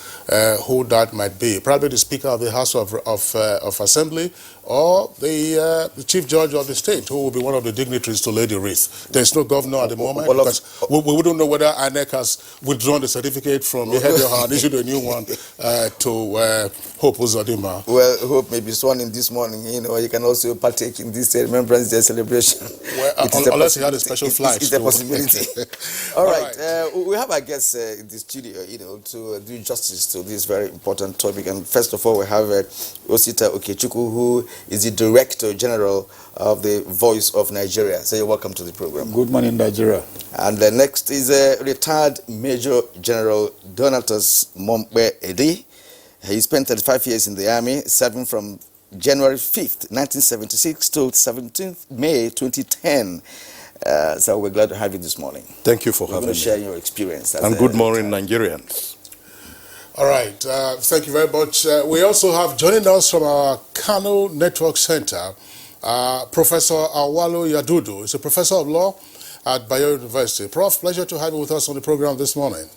who that might be. Probably the Speaker of the House of Assembly, or the Chief Judge of the state, who will be one of the dignitaries to lay the wreath. There's no governor at the moment, because we wouldn't know whether INEC has withdrawn the certificate from Ihedioha and issued a new one to Hope Uzodimma. Well, Hope may be sworn in this morning, you can also partake in this Remembrance Day celebration. Well, unless he had a special flight. It's a possibility. All right. We have our guests in the studio, to do justice to this very important topic. And first of all, we have Osita Okechukwu, who is the Director General of the Voice of Nigeria. So you're welcome to the program. Good morning, Nigeria. And the next is retired Major General Donatus Mombe Edi. He spent 35 years in the army, serving from January 5th, 1976 to 17th May 2010. So we're glad to have you this morning. Thank you for having me. We're going to share your experience. And good morning, Nigerians. All right. Thank you very much. We also have joining us from our Kano Network Center, Professor Awalo Yadudu. He's a professor of law at Bayo University. Prof, pleasure to have you with us on the program this morning.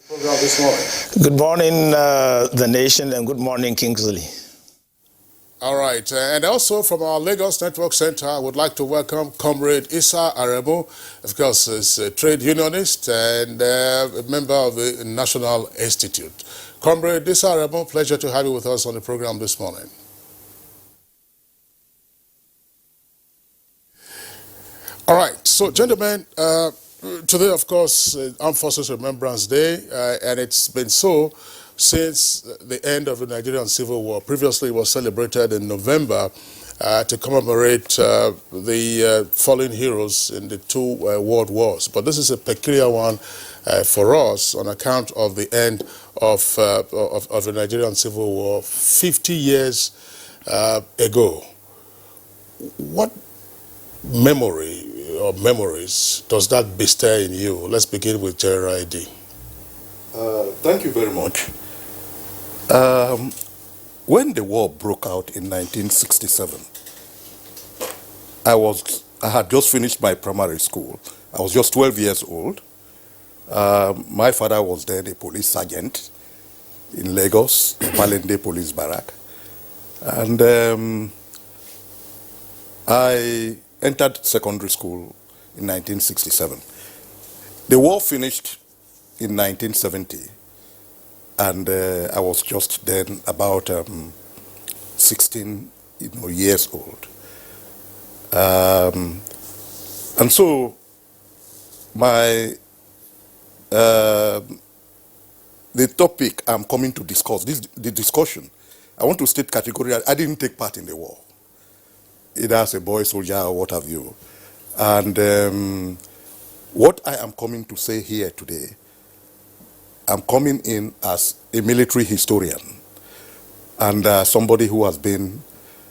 Good morning, the nation, and good morning, Kingsley. All right. And also from our Lagos Network Center, I would like to welcome Comrade Issa Aremu. Of course, he's a trade unionist and a member of the National Institute. Comrade Issa Aremu, pleasure to have you with us on the program this morning. All right. So, gentlemen, today, of course, Armed Forces Remembrance Day, and it's been so since the end of the Nigerian Civil War. Previously, it was celebrated in November to commemorate the fallen heroes in the two world wars. But this is a peculiar one for us on account of the end of the Nigerian Civil War 50 years ago. What memory or memories does that bestir in you? Let's begin with General ID. Thank you very much. When the war broke out in 1967, I had just finished my primary school. I was just 12 years old. My father was then a police sergeant in Lagos, Palende Police Barrack. And I entered secondary school in 1967. The war finished in 1970, and I was just then about 16 years old. And so, the topic I'm coming to discuss, the discussion, I want to state categorically, I didn't take part in the war, either as a boy soldier or what have you. And what I am coming to say here today, I'm coming in as a military historian and somebody who has been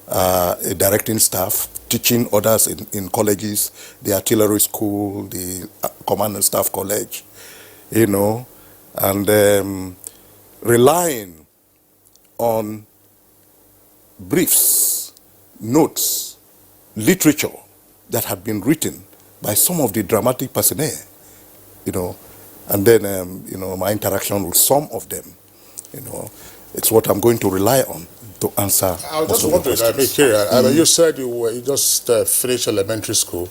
a directing staff, teaching others in colleges, the artillery school, the command and staff college, you know, and relying on briefs, notes, literature that had been written by some of the dramatic personnel, you know, and then, you know, my interaction with some of them, you know, it's what I'm going to rely on to answer. I was just wondering, I mean, you said you just finished elementary school,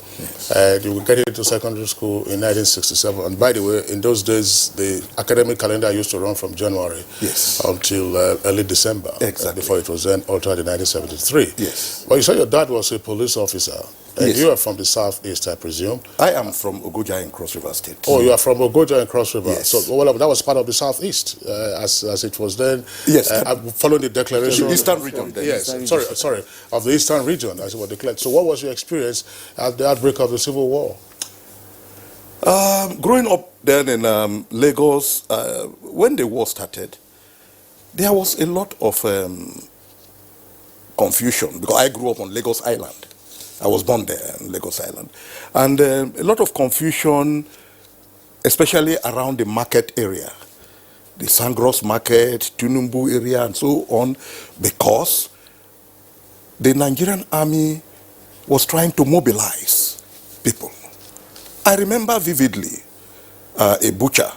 and you were getting into secondary school in 1967. And by the way, in those days, the academic calendar used to run from January until early December, before it was then altered in 1973. Yes. But you said your dad was a police officer. Yes. You are from the southeast, I presume. I am from Abuja in Cross River State. Oh, you are from Abuja in Cross River. Yes. So, well, that was part of the southeast, as it was then. Yes. Following the declaration. The eastern region. Yes. Sorry, of the eastern region, as it was declared. So, what was your experience at the outbreak of the Civil War? Growing up then in Lagos, when the war started, there was a lot of confusion because I grew up on Lagos Island. I was born there in Lagos Island. And a lot of confusion, especially around the market area, the Sangros market, Tunumbu area, and so on, because the Nigerian army was trying to mobilize people. I remember vividly a butcher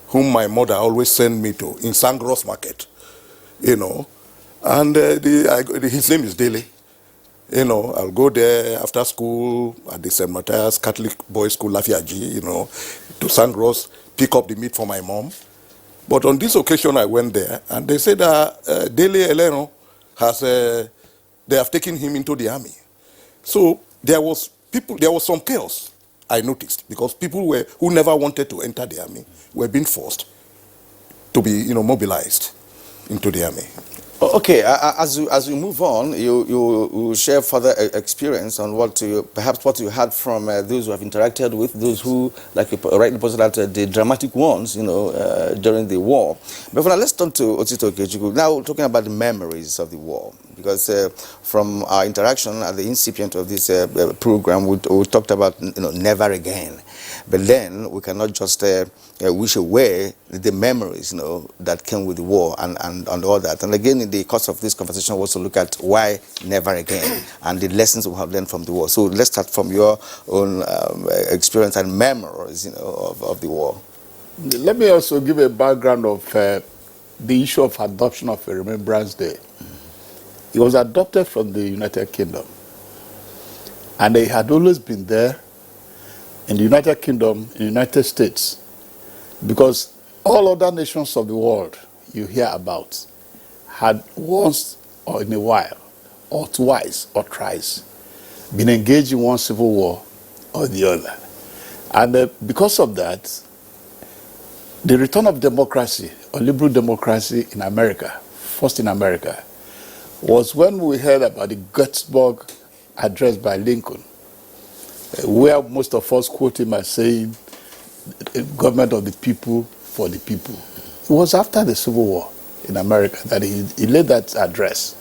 whom my mother always sent me to in Sangros market, you know, and his name is Dele. You know, I'll go there after school at the St. Matthias Catholic Boys School, Lafiaji, you know, to Sangros, pick up the meat for my mom. But on this occasion, I went there, and they said that Dele Eleno they have taken him into the army. So there was some chaos, I noticed, because people who never wanted to enter the army were being forced to be, you know, mobilized into the army. Okay, as we move on, you share further experience on perhaps what you had from those who have interacted with, those who, like you rightly pointed out, the dramatic ones, you know, during the war. But for now, let's turn to Otito Okechukwu. Now, talking about the memories of the war, because from our interaction at the incipient of this program, we talked about, you know, never again. But then we cannot just wish away the memories, you know, that came with the war and all that. And again, in the course of this conversation, we also look at why never again and the lessons we have learned from the war. So let's start from your own experience and memories, you know, of the war. Let me also give a background of the issue of adoption of a Remembrance Day. It was adopted from the United Kingdom, and it had always been there in the United Kingdom, in the United States, because all other nations of the world you hear about had once or in a while, or twice or thrice, been engaged in one civil war or the other. And because of that, the return of democracy, or liberal democracy in America, first in America, was when we heard about the Gettysburg Address by Lincoln, where most of us quote him as saying, government of the people, for the people. It was after the Civil War in America that he laid that address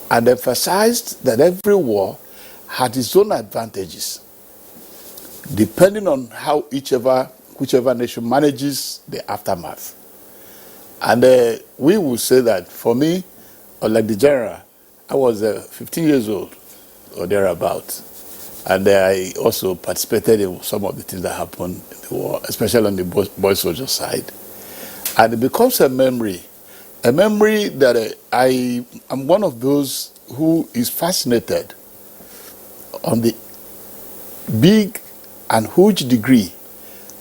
and emphasized that every war had its own advantages, depending on how whichever nation manages the aftermath. And we would say that, for me, unlike the general, I was 15 years old or thereabouts. And I also participated in some of the things that happened in the war, especially on the boy soldier side. And it becomes a memory that I am one of those who is fascinated on the big and huge degree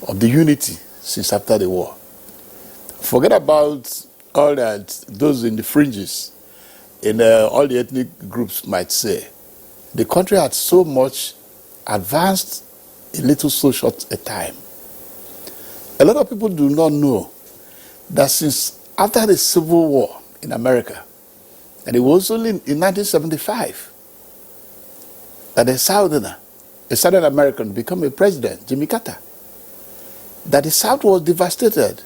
of the unity since after the war. Forget about all that those in the fringes, in all the ethnic groups might say. The country had so much advanced a little so short a time. A lot of people do not know that since after the Civil War in America, and it was only in 1975 that a Southern American, became a president, Jimmy Carter, that the South was devastated.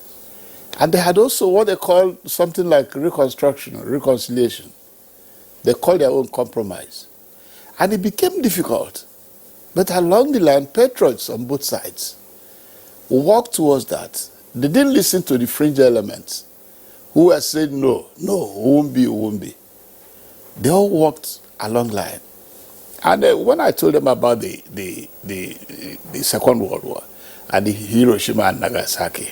And they had also what they call something like reconstruction or reconciliation. They called their own compromise. And it became difficult. But along the line, patriots on both sides walked towards that. They didn't listen to the fringe elements who were saying, no, it won't be. They all walked along the line. And when I told them about the Second World War and the Hiroshima and Nagasaki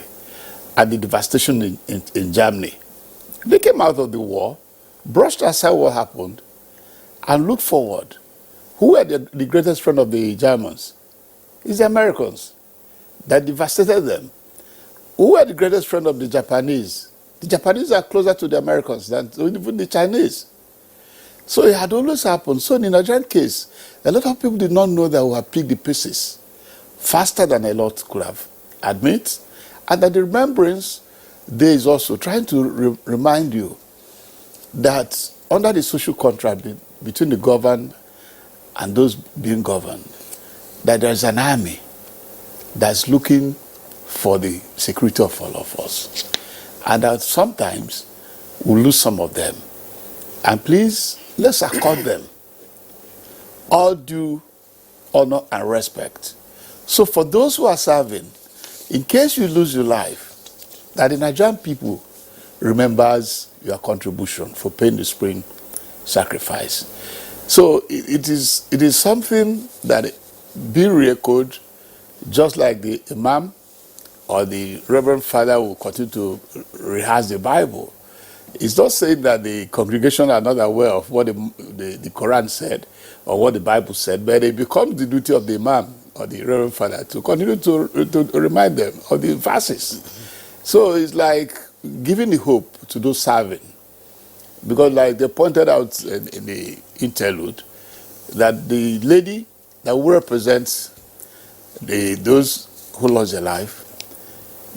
and the devastation in Germany, they came out of the war, brushed aside what happened, and looked forward. Who were the greatest friend of the Germans? It's the Americans that devastated them. Who were the greatest friend of the Japanese? The Japanese are closer to the Americans than even the Chinese. So it had always happened. So in the Nigerian case, a lot of people did not know that we had picked the pieces faster than a lot could have admit. And that the Remembrance Day is also trying to remind you that under the social contract between the governed and those being governed, that there is an army that's looking for the security of all of us. And that sometimes we lose some of them. And please, let's accord them all due honor and respect. So for those who are serving, in case you lose your life, that the Nigerian people remembers your contribution for paying the spring sacrifice. So it is something that be re-echoed, just like the Imam or the Reverend Father will continue to rehearse the Bible. It's not saying that the congregation are not aware of what the Quran said or what the Bible said, but it becomes the duty of the Imam or the Reverend Father to continue to remind them of the verses. So it's like giving the hope to those serving. Because like they pointed out in the interlude, that the lady that represents those who lost their life,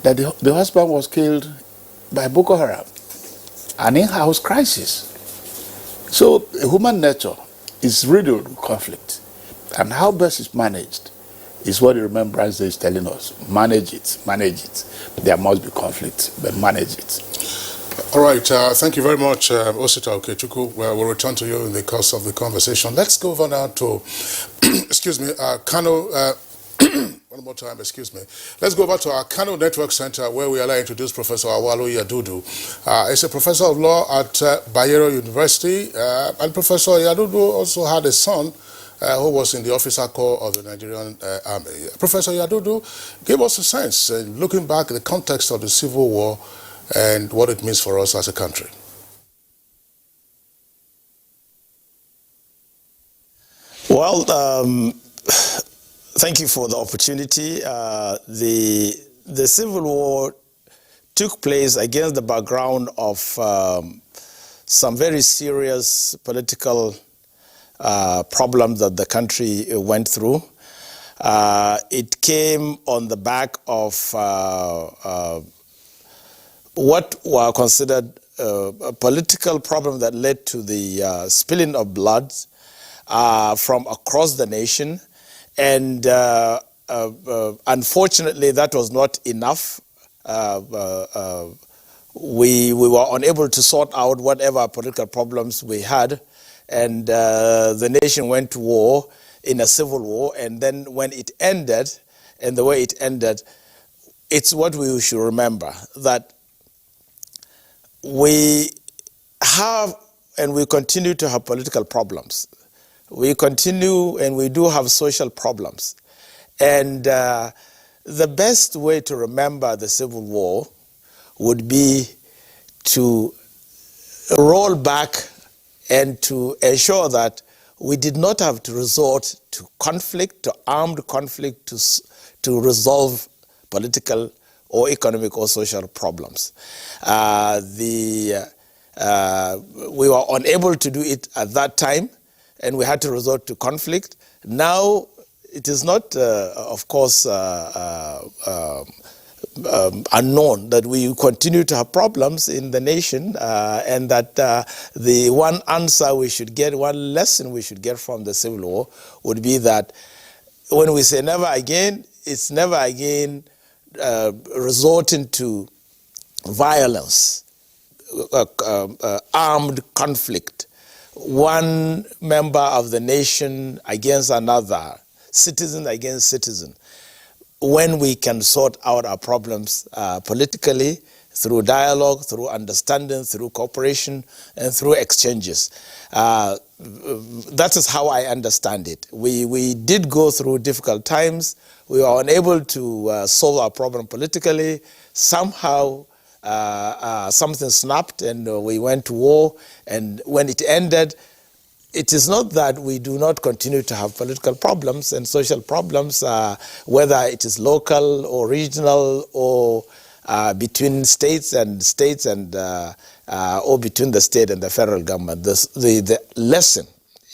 that the husband was killed by Boko Haram, an in-house crisis. So human nature is riddled with conflict, and how best is managed is what the Remembrance Day is telling us. Manage it, manage it. There must be conflict, but manage it. All right, thank you very much, Osita Okechukwu. We'll return to you in the course of the conversation. Let's go over now to, excuse me, Kano, one more time, excuse me. Let's go over to our Kano Network Center where we are to introduce Professor Awalu Yadudu. He's a professor of law at Bayero University, and Professor Yadudu also had a son who was in the officer corps of the Nigerian Army. Professor Yadudu, give us a sense, looking back at the context of the Civil War and what it means for us as a country. Well, thank you for the opportunity. The Civil War took place against the background of some very serious political problems that the country went through. It came on the back of what were considered a political problem that led to the spilling of blood from across the nation. And unfortunately, that was not enough. We were unable to sort out whatever political problems we had. And the nation went to war in a civil war. And then when it ended, and the way it ended, it's what we should remember, that we have and we continue to have political problems. We continue and we do have social problems. And the best way to remember the Civil War would be to roll back and to ensure that we did not have to resort to conflict, to armed conflict, to resolve political or economic or social problems. We were unable to do it at that time, and we had to resort to conflict. Now, it is not, of course, unknown that we continue to have problems in the nation, and that the one answer we should get, one lesson we should get from the Civil War would be that when we say never again, it's never again resorting to violence, armed conflict, one member of the nation against another, citizen against citizen, when we can sort out our problems politically, through dialogue, through understanding, through cooperation, and through exchanges. That is how I understand it. We did go through difficult times. We were unable to solve our problem politically. Somehow, something snapped and we went to war. And when it ended, it is not that we do not continue to have political problems and social problems, whether it is local or regional or between states and or between the state and the federal government. The lesson,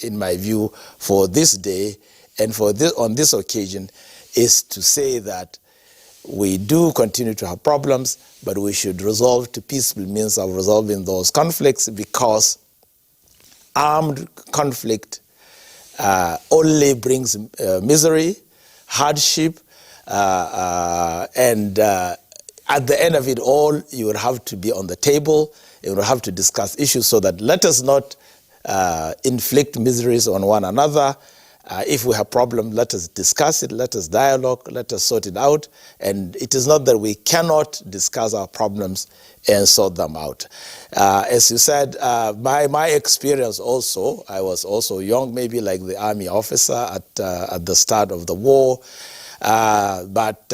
in my view, for this day and for this, on this occasion, is to say that we do continue to have problems, but we should resolve to peaceful means of resolving those conflicts, because armed conflict only brings misery, hardship, and at the end of it all, you will have to be on the table, you will have to discuss issues, so that let us not inflict miseries on one another. If we have problems, let us discuss it, let us dialogue, let us sort it out. And it is not that we cannot discuss our problems and sort them out. As you said, by my experience also, I was also young, maybe like the army officer at the start of the war. But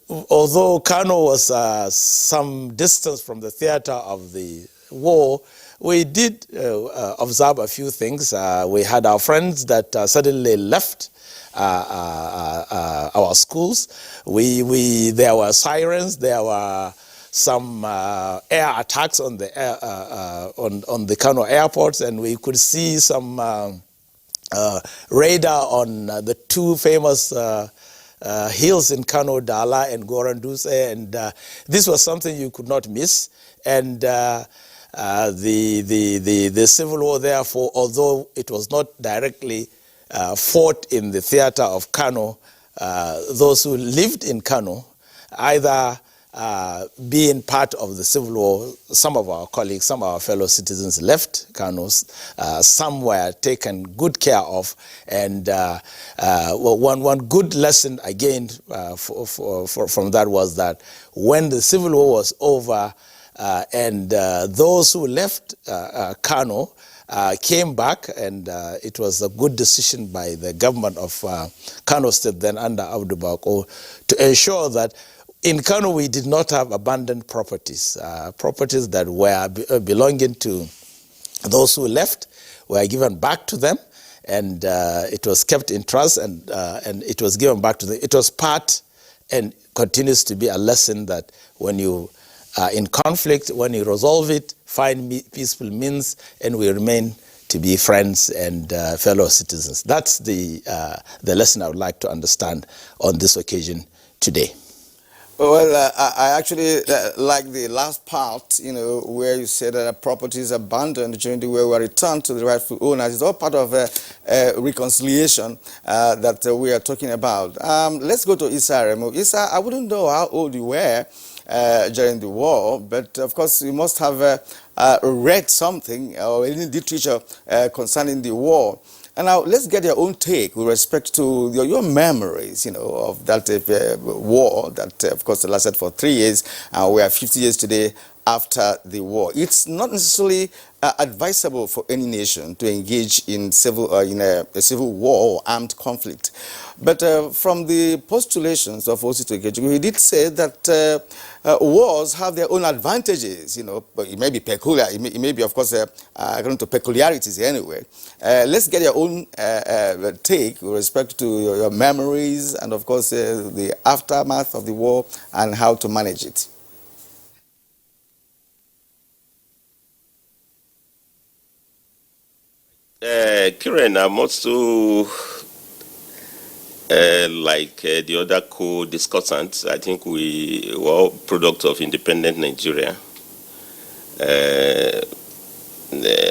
although Kano was some distance from the theater of the war, we did observe a few things. We had our friends that suddenly left our schools. There were sirens. There were some air attacks on the on the Kano airports, and we could see some radar on the two famous hills in Kano, Dala and Goranduse, and this was something you could not miss. And the Civil War, therefore, although it was not directly fought in the theater of Kano, those who lived in Kano, either being part of the Civil War, some of our colleagues, some of our fellow citizens left Kano, some were taken good care of, and one good lesson again from that was that when the Civil War was over, and those who left Kano came back, and it was a good decision by the government of Kano State, then under Abdubako, to ensure that in Kano we did not have abandoned properties. Properties that were belonging to those who left were given back to them, and it was kept in trust, and it was given back to them. It was part and continues to be a lesson that when you in conflict, when you resolve it, find peaceful means, and we remain to be friends and fellow citizens. That's the lesson I would like to understand on this occasion today. Well, I actually like the last part, where you said that properties abandoned during the war were returned to the rightful owners. It's all part of reconciliation that we are talking about. Let's go to Issa Remo. Issa, I wouldn't know how old you were during the war, but of course you must have read something or any literature concerning the war. And now let's get your own take with respect to your memories, of that war that, of course, lasted for 3 years. We are 50 years today after the war. It's not necessarily advisable for any nation to engage in a civil war or armed conflict. But from the postulations of Osito Ikechukwu, he did say that wars have their own advantages, but it may be peculiar, it may be, of course, according to peculiarities anyway. Let's get your own take with respect to your memories and, of course, the aftermath of the war and how to manage it. Kiran, I'm also Like the other co-discussants, I think we were all product of independent Nigeria.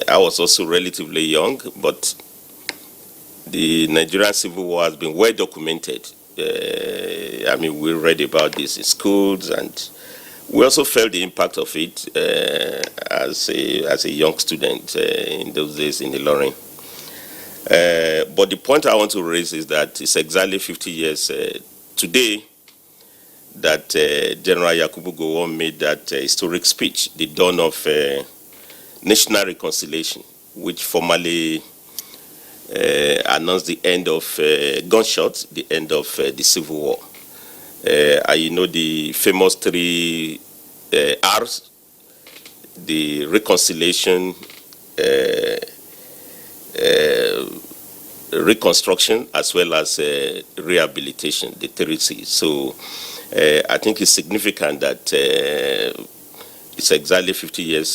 I was also relatively young, but the Nigerian Civil War has been well documented. I mean, we read about this in schools, and we also felt the impact of it as a young student in those days in Ilorin. But the point I want to raise is that it's exactly 50 years today that General Yakubu Gowon made that historic speech, the dawn of national reconciliation, which formally announced the end of gunshots, the end of the Civil War. And you know the famous 3 R's, the reconciliation, reconstruction, as well as rehabilitation, the 3 C's. So I think it's significant that it's exactly 50 years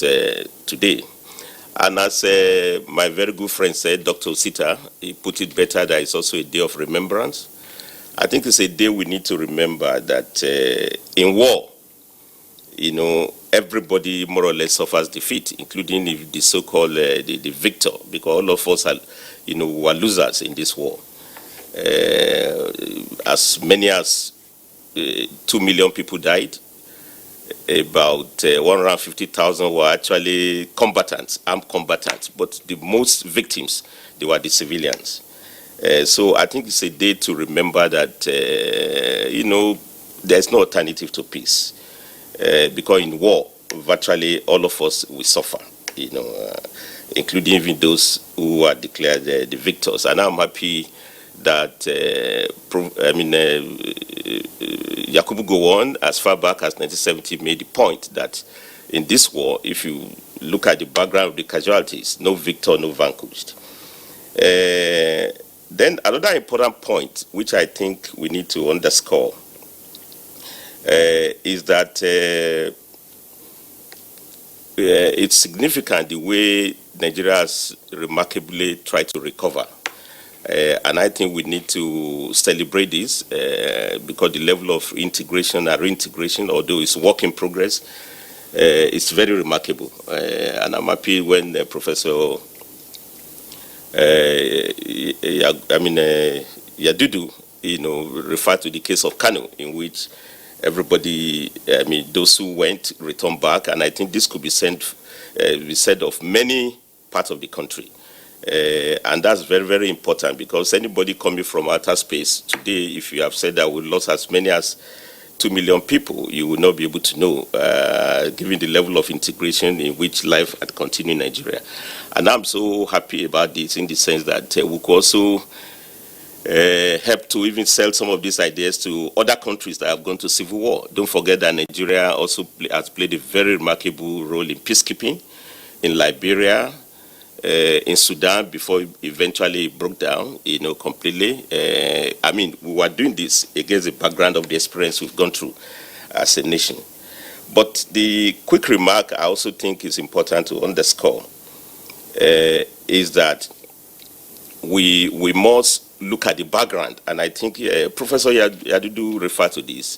today. And as my very good friend said, Dr. Osita, he put it better that it's also a day of remembrance. I think it's a day we need to remember that in war, you know, everybody more or less suffers defeat, including the so-called the victor, because all of us are, you know, were losers in this war. As many as 2 million people died. About 150,000 were actually combatants, armed combatants, but the most victims, they were the civilians. So I think it's a day to remember that, you know, there's no alternative to peace. Because in war, virtually all of us will suffer, you know, including even those who are declared the victors. And I'm happy that, Yakubu Gowon, as far back as 1970, made the point that in this war, if you look at the background of the casualties, no victor, no vanquished. Then another important point, which I think we need to underscore, is that it's significant the way Nigeria has remarkably tried to recover. And I think we need to celebrate this because the level of integration and reintegration, although it's work in progress, it's very remarkable. And I'm happy when Professor Yadudu, you know, referred to the case of Kano, in which everybody, I mean, those who went returned back, and I think this could be said of many parts of the country. And that's very, very important, because anybody coming from outer space today, if you have said that we lost as many as 2 million people, you will not be able to know, given the level of integration in which life had continued in Nigeria. And I'm so happy about this in the sense that we could also help to even sell some of these ideas to other countries that have gone to civil war. Don't forget that Nigeria also has played a very remarkable role in peacekeeping in Liberia, in Sudan, before eventually it broke down, you know, completely. I mean, we were doing this against the background of the experience we've gone through as a nation. But the quick remark I also think is important to underscore is that we must look at the background, and I think Professor Yadudu referred to this.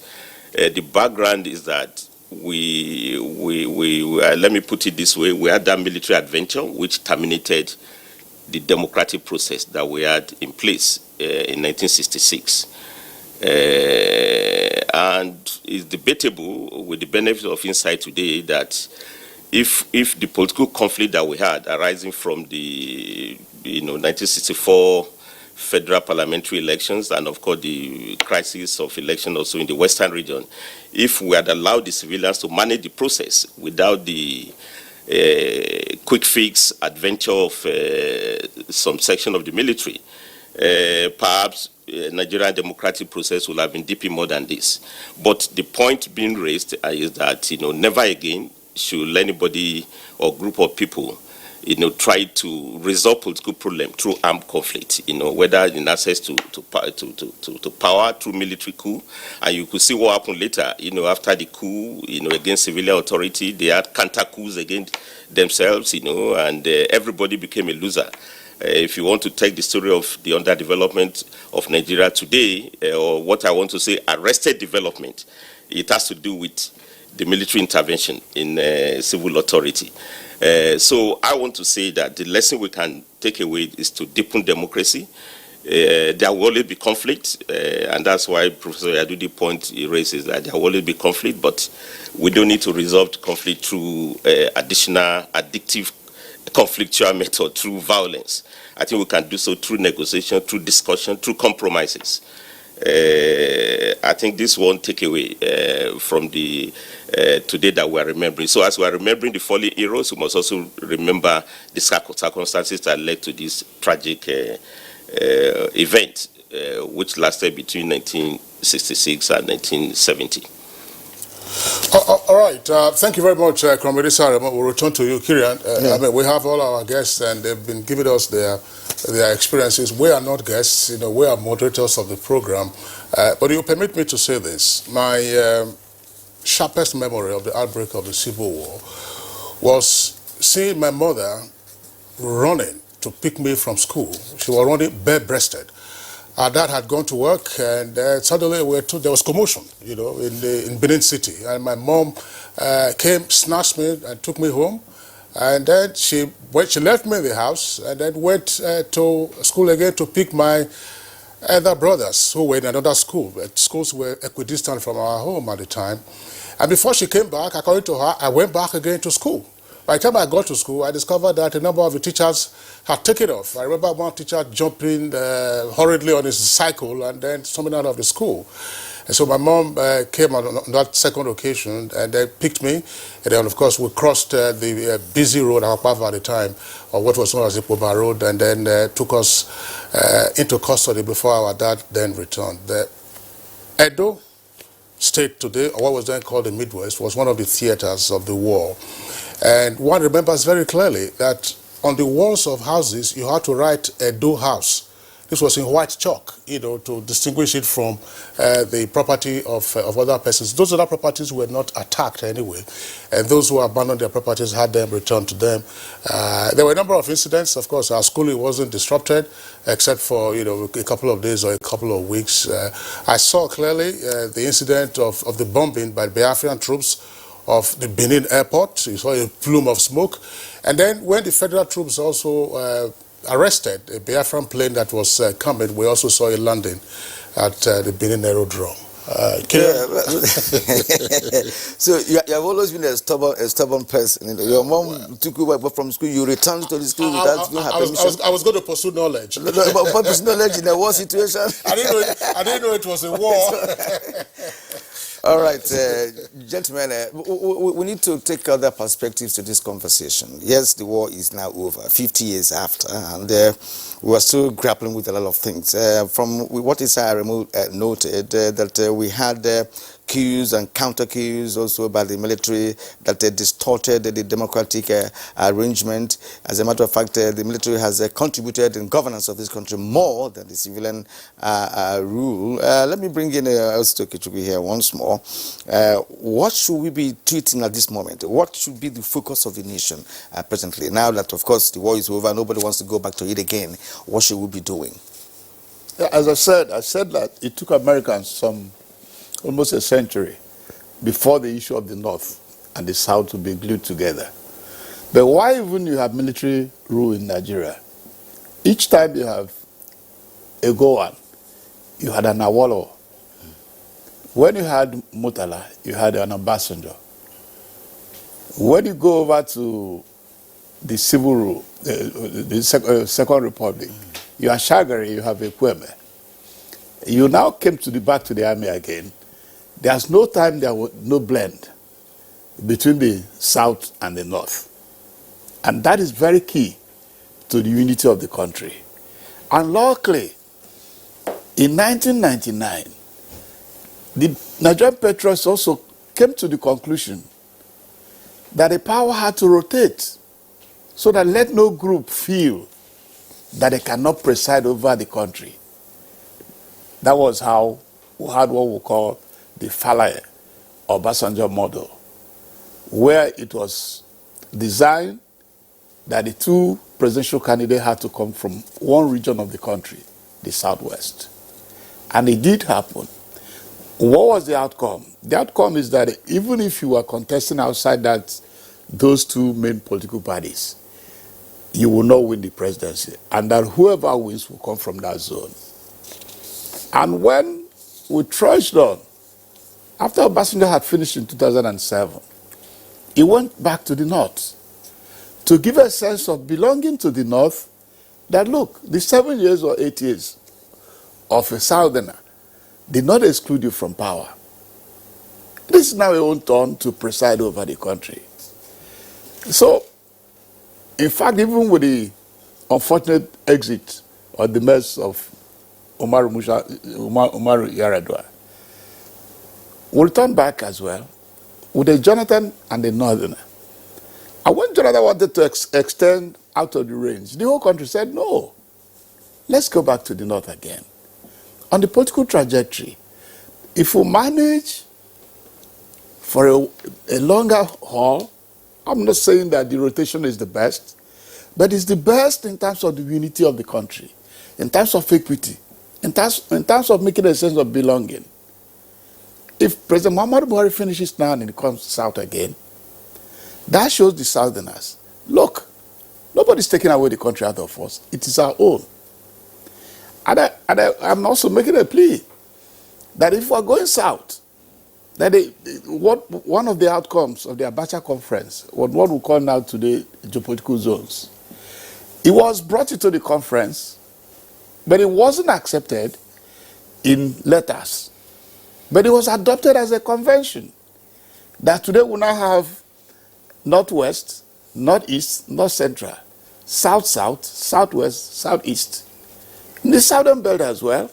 The background is that let me put it this way, we had that military adventure which terminated the democratic process that we had in place in 1966. And it's debatable, with the benefit of insight today, that if the political conflict that we had arising from the 1964 federal parliamentary elections, and of course the crisis of election also in the western region, if we had allowed the civilians to manage the process without the quick fix adventure of some section of the military, perhaps Nigerian democratic process will have been deep more than this. But the point being raised is that, never again should anybody or group of people try to resolve political problem through armed conflict, whether in access to power through military coup. And you could see what happened later, after the coup, against civilian authority, they had counter coups against themselves, and everybody became a loser. If you want to take the story of the underdevelopment of Nigeria today, or what I want to say, arrested development, it has to do with the military intervention in civil authority. So I want to say that the lesson we can take away is to deepen democracy. There will always be conflict, and that's why Professor Yadudi point he raises that there will always be conflict, but we don't need to resolve conflict through additional addictive conflictual method, through violence. I think we can do so through negotiation, through discussion, through compromises. I think this one takeaway from the today that we are remembering. So as we are remembering the fallen heroes, we must also remember the circumstances that led to this tragic event, which lasted between 1966 and 1970. All right. Thank you very much, Comrade Sarema. We'll return to you, Kirian. I mean, we have all our guests, and they've been giving us their experiences. We are not guests, we are moderators of the program. But you permit me to say this. My sharpest memory of the outbreak of the Civil War was seeing my mother running to pick me from school. She was running bare-breasted. Our dad had gone to work, and suddenly there was commotion, in Benin City. And my mom came, snatched me, and took me home. And then she left me in the house, and then went to school again to pick my other brothers who were in another school. Schools were equidistant from our home at the time. And before she came back, according to her, I went back again to school. By the time I got to school, I discovered that a number of the teachers had taken off. I remember one teacher jumping hurriedly on his cycle and then storming out of the school. And so my mom came on that second occasion and then picked me. And then, of course, we crossed the busy road, Akpava at the time, or what was known as the Ipoba Road, and then took us into custody before our dad then returned. The Edo State today, or what was then called the Midwest, was one of the theaters of the war. And one remembers very clearly that on the walls of houses, you had to write Edo House. This was in white chalk, to distinguish it from the property of other persons. Those other properties were not attacked anyway, and those who abandoned their properties had them returned to them. There were a number of incidents. Of course, our schooling wasn't disrupted, except for a couple of days or a couple of weeks. I saw clearly the incident of the bombing by Biafran troops of the Benin airport. You saw a plume of smoke. And then when the federal troops also arrested a Biafran plane that was coming, we also saw a landing at the Benin aerodrome. So you have always been a stubborn person. Your mom took you away from school. You returned to the school without her permission. I was going to pursue knowledge. But pursue knowledge in a war situation. I didn't know it was a war. All right, gentlemen, we need to take other perspectives to this conversation. Yes, the war is now over, 50 years after, and we are still grappling with a lot of things. From what Isaiah noted, that we had coups and counter coups also by the military that distorted the democratic arrangement. As a matter of fact, the military has contributed in governance of this country more than the civilian rule. Let me bring in Kichubi here once more. What should we be treating at this moment? What should be the focus of the nation presently? Now that, of course, the war is over, nobody wants to go back to it again. What should we be doing? As I said that it took Americans almost a century before the issue of the North and the South to be glued together. But why even you have military rule in Nigeria? Each time you have a Goan, you had an Awolowo. When you had Murtala, you had an Obasanjo. When you go over to the civil rule, the Second Republic, you have Shagari, you have Ekweme. You now came back to the army again. There's no time, there was no blend between the South and the North. And that is very key to the unity of the country. And luckily, in 1999, the Nigerian patriots also came to the conclusion that the power had to rotate so that let no group feel that they cannot preside over the country. That was how we had what we call the Falaye or Obasanjo model, where it was designed that the two presidential candidates had to come from one region of the country, the Southwest. And it did happen. What was the outcome? The outcome is that even if you were contesting outside those two main political parties, you will not win the presidency, and that whoever wins will come from that zone. And when we trudged on, after Obasanjo had finished in 2007, he went back to the north to give a sense of belonging to the north, that look, the 7 years or 8 years of a southerner did not exclude you from power. This is now your own turn to preside over the country. So, in fact, even with the unfortunate exit or the mess of Umaru Yar'Adua, we returned back as well with a Jonathan and a Northerner. And when Jonathan wanted to extend out of the range, the whole country said, no, let's go back to the north again. On the political trajectory, if we manage for a longer haul, I'm not saying that the rotation is the best, but it's the best in terms of the unity of the country, in terms of equity, in terms of making a sense of belonging. If President Muhammadu Buhari finishes now and he comes south again, that shows the Southerners, look, nobody's taking away the country out of us. It is our own. And I'm also making a plea that if we're going south, that one of the outcomes of the Abuja conference, what we call now today geopolitical zones, it was brought into the conference, but it wasn't accepted in letters. But it was adopted as a convention that today we now have northwest, northeast, north central, south-south, southwest, southeast. In the southern belt as well,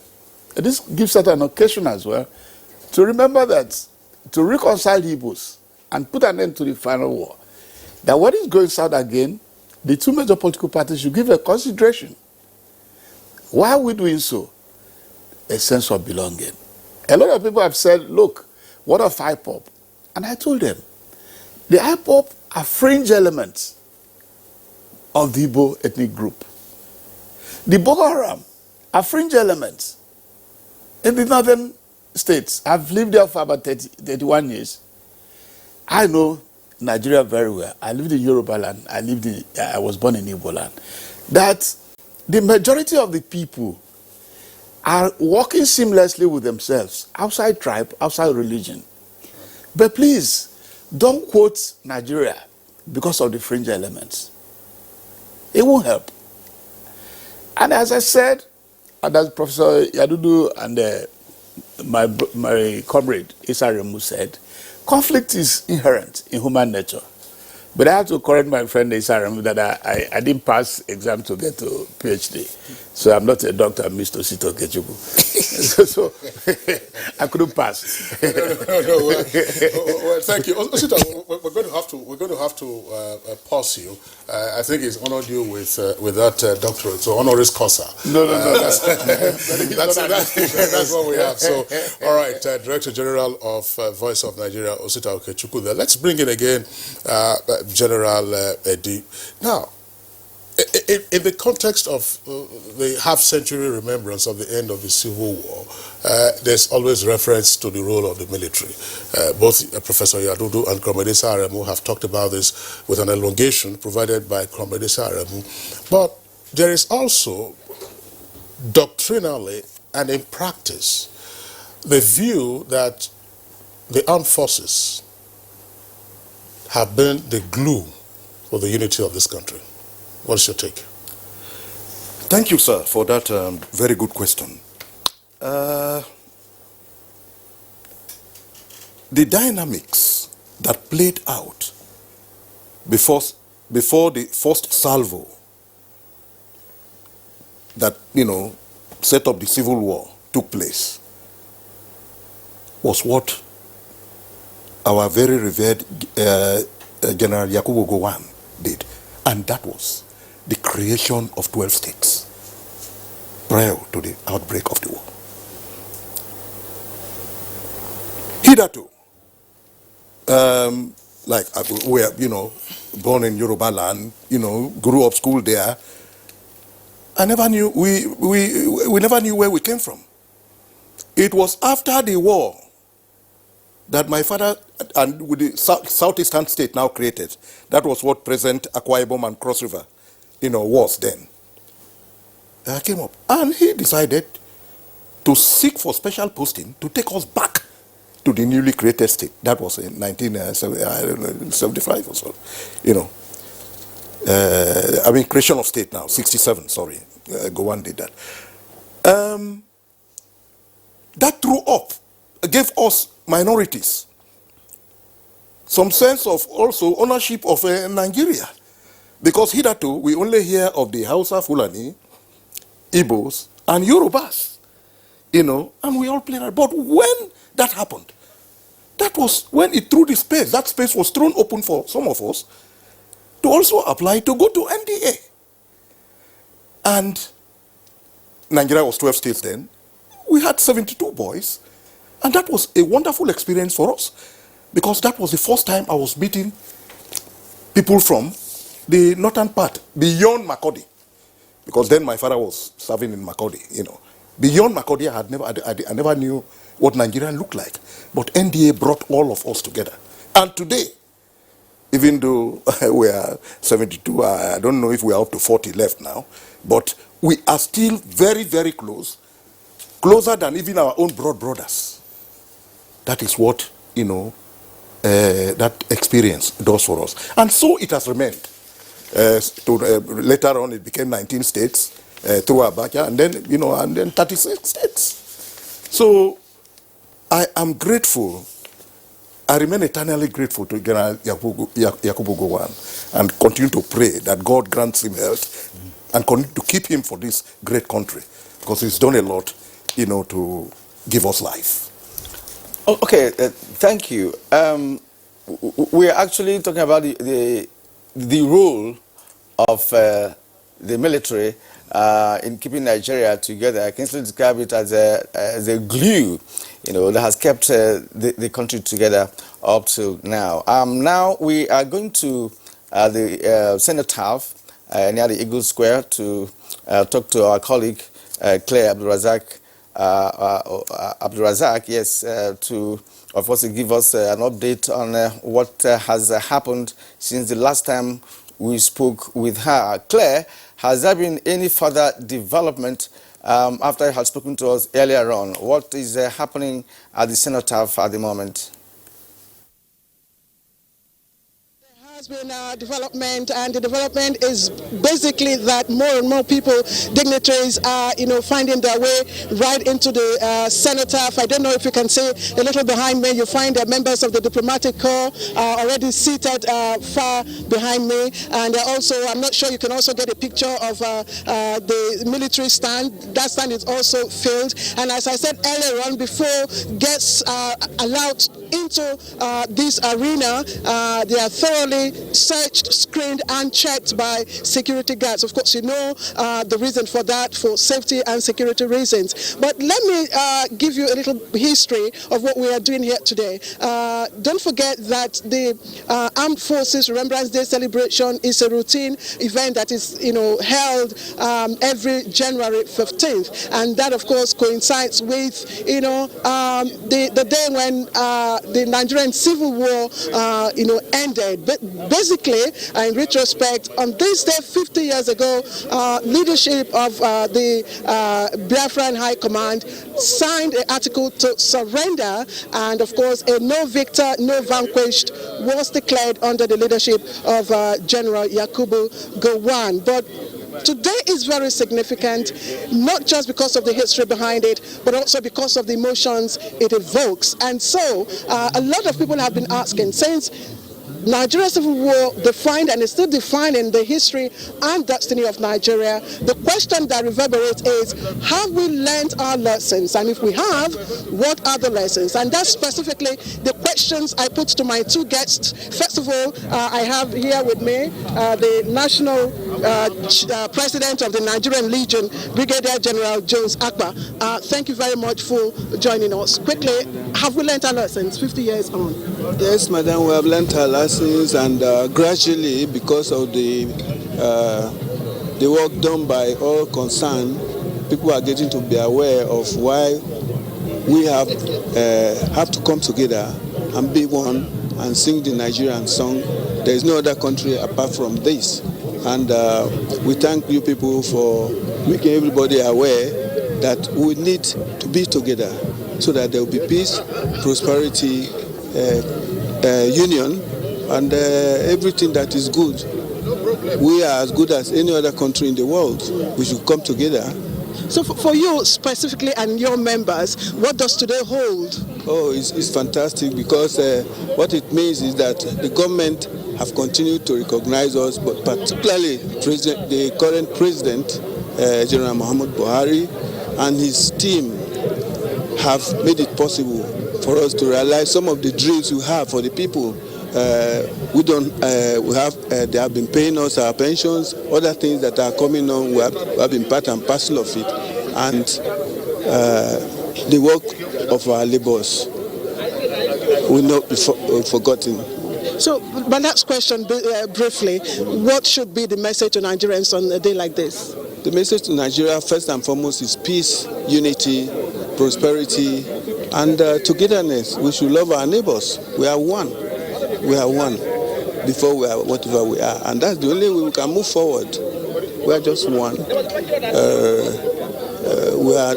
this gives us an occasion as well to remember that, to reconcile Igbos and put an end to the final war, that when it's going south again, the two major political parties should give a consideration. Why are we doing so? A sense of belonging. A lot of people have said, look, what of IPOP? And I told them, the IPOP are fringe elements of the Igbo ethnic group. The Boko Haram are fringe elements in the northern states. I've lived there for about 31 years. I know Nigeria very well. I lived in Yoruba land. I was born in Igbo land. That the majority of the people are working seamlessly with themselves, outside tribe, outside religion. But please, don't quote Nigeria because of the fringe elements. It won't help. And as I said, and as Professor Yadudu and my comrade Issa Remu said, conflict is inherent in human nature. But I have to correct my friend Issa Remu that I didn't pass exam to get to PhD. So I'm not a doctor, Mr. Sito Kechukwu. so I couldn't pass. No. Well, thank you. Osita, we're going to have to pause you. I think it's honored you with that doctorate, so honoris causa. No. That's what we have. So, all right, Director General of Voice of Nigeria, Osita Okechukwu. Let's bring in again General Eddie. Now, in the context of the half-century remembrance of the end of the Civil War, there's always reference to the role of the military. Both Professor Yadudu and Comrade Issa Aremu have talked about this with an elongation provided by Comrade Issa Aremu. But there is also, doctrinally and in practice, the view that the armed forces have been the glue for the unity of this country. What's your take? Thank you, sir, for that very good question. The dynamics that played out before the first salvo that, set up the Civil War took place was what our very revered General Yakubu Gowon did. And that was the creation of 12 states prior to the outbreak of the war. Hitherto, like we're, born in Yoruba land, grew up school there. I never knew, we never knew where we came from. It was after the war that my father, and with the Southeastern state now created, that was what present Akwa Ibom and Cross River, was then. I came up, and he decided to seek for special posting to take us back to the newly created state. That was in 1975 or so, creation of state now, 67, sorry. Gowon did that. That threw up, gave us minorities some sense of also ownership of Nigeria. Because hitherto, we only hear of the Hausa, Fulani, Igbos, and Yorubas, and we all played that. But when that happened, that was when it threw the space. That space was thrown open for some of us to also apply to go to NDA. And Nigeria was 12 states then. We had 72 boys. And that was a wonderful experience for us, because that was the first time I was meeting people from the northern part, beyond Makurdi. Because then my father was serving in Makurdi, Beyond Makurdi, I never knew what Nigeria looked like. But NDA brought all of us together. And today, even though we are 72, I don't know if we are up to 40 left now, but we are still very, very close, closer than even our own blood brothers. That is what, that experience does for us. And so it has remained. Later on, it became 19 states through Abuja, and then 36 states. So I am grateful. I remain eternally grateful to General Yakubu Gowon, and continue to pray that God grants him health and continue to keep him for this great country, because he's done a lot, to give us life. Okay, thank you. We are actually talking about the role of the military in keeping Nigeria together. I can still describe it as a glue, that has kept the country together up till now. Now we are going to the cenotaph near the Eagle Square to talk to our colleague Claire Abdulrazak, yes, to of course give us an update on what has happened since the last time we spoke with her. Claire, has there been any further development after you had spoken to us earlier on? What is happening at the cenotaph at the moment? Has been development, and the development is basically that more and more people, dignitaries, are finding their way right into the cenotaph. I don't know if you can see a little behind me. You find members of the diplomatic corps already seated far behind me, and also I'm not sure you can also get a picture of the military stand. That stand is also filled, and as I said earlier on, before guests are allowed into this arena, they are thoroughly searched, screened, and checked by security guards. Of course, the reason for that, for safety and security reasons. But let me give you a little history of what we are doing here today. Don't forget that the Armed Forces Remembrance Day celebration is a routine event that is, held every January 15th, and that, of course, coincides with, the day when the Nigerian Civil War, ended. But basically, in retrospect, on this day 50 years ago, leadership of the Biafran High Command signed an article to surrender, and of course, a no victor, no vanquished was declared under the leadership of General Yakubu Gowon. But today is very significant, not just because of the history behind it, but also because of the emotions it evokes. And so, a lot of people have been asking, since Nigerian Civil War defined and is still defining the history and destiny of Nigeria, the question that reverberates is, have we learned our lessons? And if we have, what are the lessons? And that's specifically the questions I put to my two guests. First of all, I have here with me the National President of the Nigerian Legion, Brigadier General Jones Akpa. Thank you very much for joining us. Quickly, have we learned our lessons 50 years on? Yes, madam, we have learned our lessons, and gradually, because of the work done by all concerned, people are getting to be aware of why we have to come together and be one and sing the Nigerian song. There is no other country apart from this. And we thank you people for making everybody aware that we need to be together so that there will be peace, prosperity, union, and everything that is good. We are as good as any other country in the world. We should come together. So for you specifically and your members, what does today hold? Oh, it's fantastic, because what it means is that the government have continued to recognize us, but particularly the current president, General Muhammad Buhari, and his team have made it possible for us to realize some of the dreams we have for the people. They have been paying us our pensions, other things that are coming on, we have been part and parcel of it, and the work of our labours will not be forgotten. So, my last question, briefly, what should be the message to Nigerians on a day like this? The message to Nigeria, first and foremost, is peace, unity, prosperity, and togetherness. We should love our neighbours. We are one. We are one before we are whatever we are, and that's the only way we can move forward. We are just one.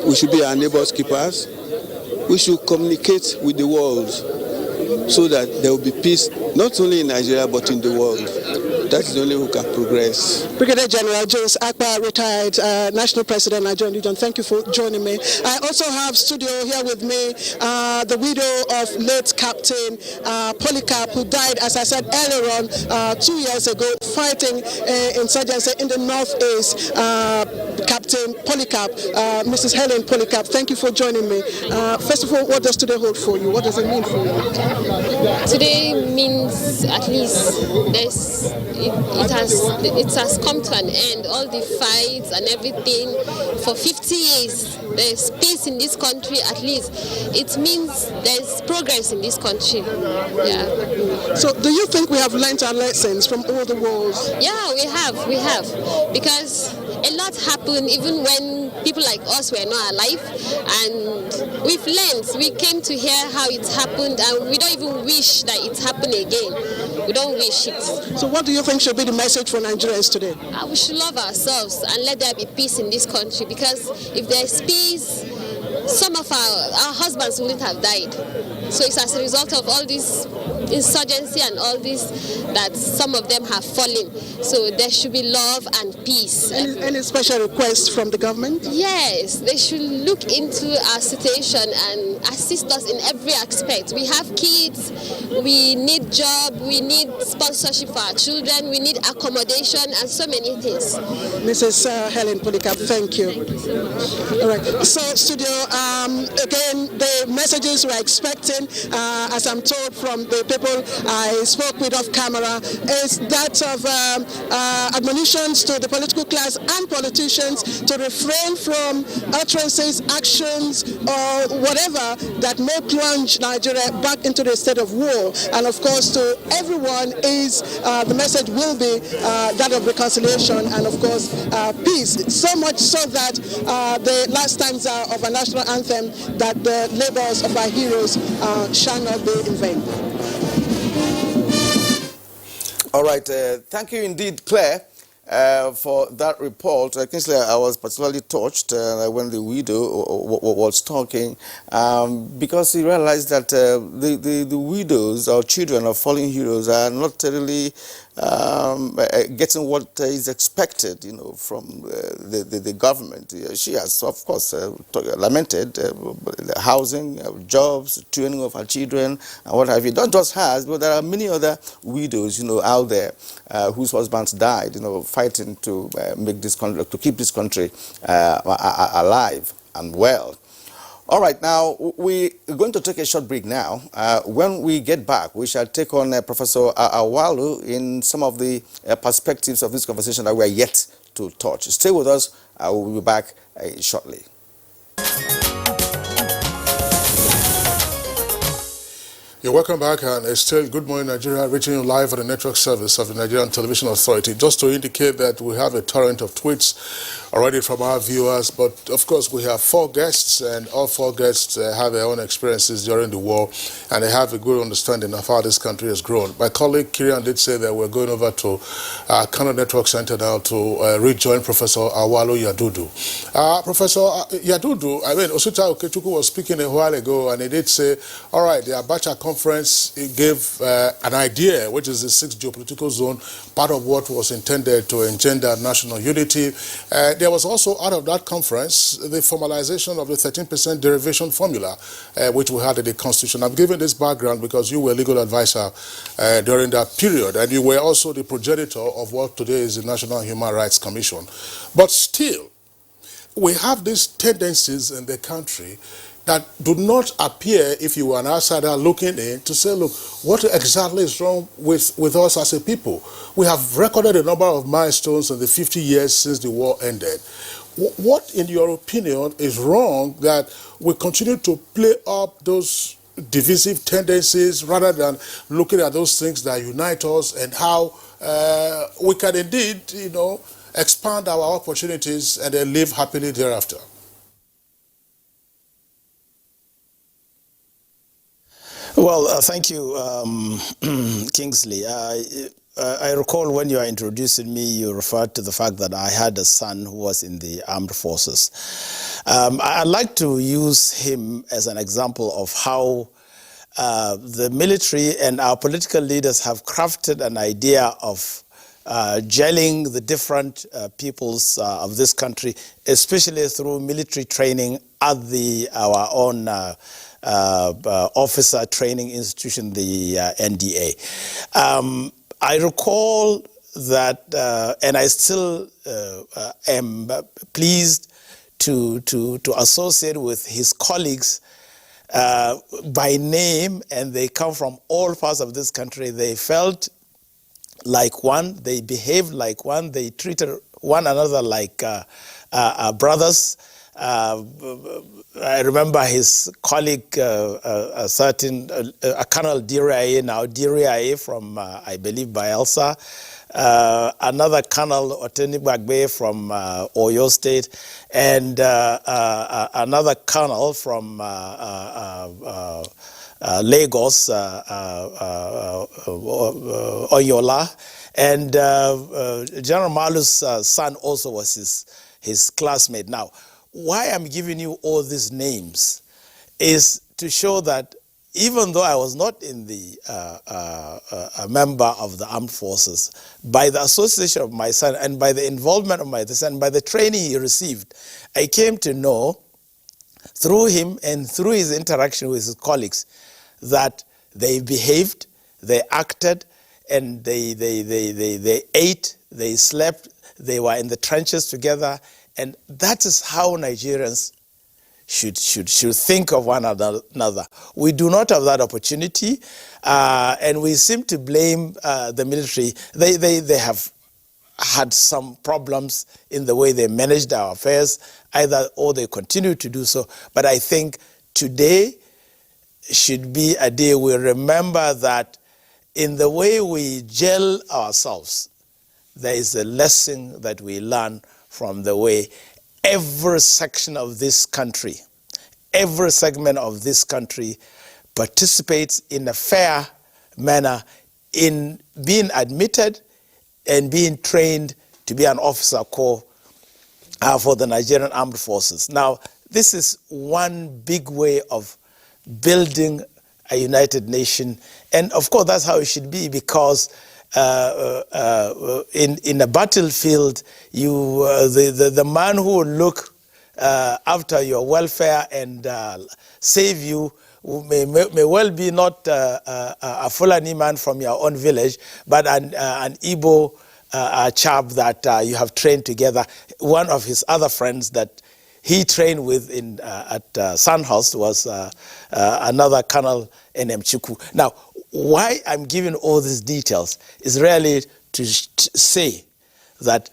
We should be our neighbors' keepers. We should communicate with the world so that there will be peace, not only in Nigeria but in the world. That's the only way we can progress. Brigadier General Jones Akpa, retired National President, Nigerian Legion, thank you for joining me. I also have studio here with me the widow of late Captain Polycarp, who died, as I said earlier on, 2 years ago, fighting insurgency in the northeast. Captain Polycarp, Mrs. Helen Polycarp, thank you for joining me. First of all, what does today hold for you? What does it mean for you? Today means at least it has come to an end. All the fights and everything for 50 years. There's peace in this country. At least it means there's progress in this country. Yeah. So, do you think we have learned our lessons from all the wars? Yeah, we have, because a lot happened even when people like us were not alive, and we've learned. We came to hear how it happened, and we don't even wish that it happened again. We don't wish it. So what do you think should be the message for Nigerians today? We should love ourselves and let there be peace in this country, because if there's peace, some of our husbands wouldn't have died. So it's as a result of all this insurgency and all this that some of them have fallen. So there should be love and peace. Any special requests from the government? Yes, they should look into our situation and assist us in every aspect. We have kids, we need job, we need sponsorship for our children, we need accommodation and so many things. Mrs. Helen Polycarp, thank you. All right. So, studio, again, the messages we're expecting, as I'm told from the people I spoke with off camera, is that of admonitions to the political class and politicians to refrain from utterances, actions, or whatever that may plunge Nigeria back into the state of war. And of course, to everyone is the message will be that of reconciliation and of course peace. So much so that the last stanza of a national anthem, that the labors of our heroes shall not be in vain. All right, thank you indeed, Claire, for that report. Kingsley, I was particularly touched when the widow was talking, because he realized that the widows or children of fallen heroes are not really getting what is expected, from the government. She has, of course, lamented the housing, jobs, training of her children, and what have you. Not just hers, but there are many other widows, out there whose husbands died, fighting to make this country, to keep this country alive and well. All right, now we're going to take a short break now. When we get back, we shall take on Professor Awalu in some of the perspectives of this conversation that we are yet to touch. Stay with us. I will be back shortly. You're welcome back, and it's still Good Morning Nigeria, reaching you live on the network service of the Nigerian Television Authority. Just to indicate that we have a torrent of tweets already from our viewers, but of course we have 4 guests, and all 4 guests have their own experiences during the war, and they have a good understanding of how this country has grown. My colleague Kirian did say that we're going over to Kano Network Center now to rejoin Professor Awalu Yadudu. Professor Yadudu, I mean, Osuta Okechukwu was speaking a while ago, and he did say, all right, the Abacha conference gave an idea, which is the 6th geopolitical zone, part of what was intended to engender national unity. There was also, out of that conference, the formalization of the 13% derivation formula, which we had in the Constitution. I'm giving this background because you were legal advisor during that period, and you were also the progenitor of what today is the National Human Rights Commission. But still, we have these tendencies in the country that do not appear, if you were an outsider looking in, to say, look, what exactly is wrong with us as a people? We have recorded a number of milestones in the 50 years since the war ended. What, in your opinion, is wrong that we continue to play up those divisive tendencies rather than looking at those things that unite us and how we can indeed, expand our opportunities and then live happily thereafter? Well, thank you, Kingsley. I recall when you were introducing me, you referred to the fact that I had a son who was in the armed forces. I'd like to use him as an example of how the military and our political leaders have crafted an idea of gelling the different peoples of this country, especially through military training at our own officer training institution, the NDA. I recall that, and I still am pleased to associate with his colleagues by name, and they come from all parts of this country. They felt like one, they behaved like one, they treated one another like brothers. I remember his colleague, a Colonel Diriaye, now Diriaye from, I believe, Bayelsa, another Colonel Oteni Bagbe from Oyo State, and another Colonel from Lagos, Oyola, and General Malu's son also was his classmate. Now, why I'm giving you all these names is to show that even though I was not in a member of the armed forces, by the association of my son and by the involvement of my son, by the training he received, I came to know through him and through his interaction with his colleagues that they behaved, they acted, and they ate, they slept, they were in the trenches together. And that is how Nigerians should think of one another. We do not have that opportunity, and we seem to blame the military. They have had some problems in the way they managed our affairs, or they continue to do so. But I think today should be a day we remember that in the way we gel ourselves, there is a lesson that we learn from the way every section of this country, every segment of this country participates in a fair manner in being admitted and being trained to be an officer corps for the Nigerian Armed Forces. Now, this is one big way of building a united nation, and of course that's how it should be, because in a battlefield, the man who will look after your welfare and save you may well be not a Fulani man from your own village, but an Igbo chap that you have trained together. One of his other friends that he trained with at Sandhurst was another Colonel N.M. Chukwu. Now, why I'm giving all these details is really to say that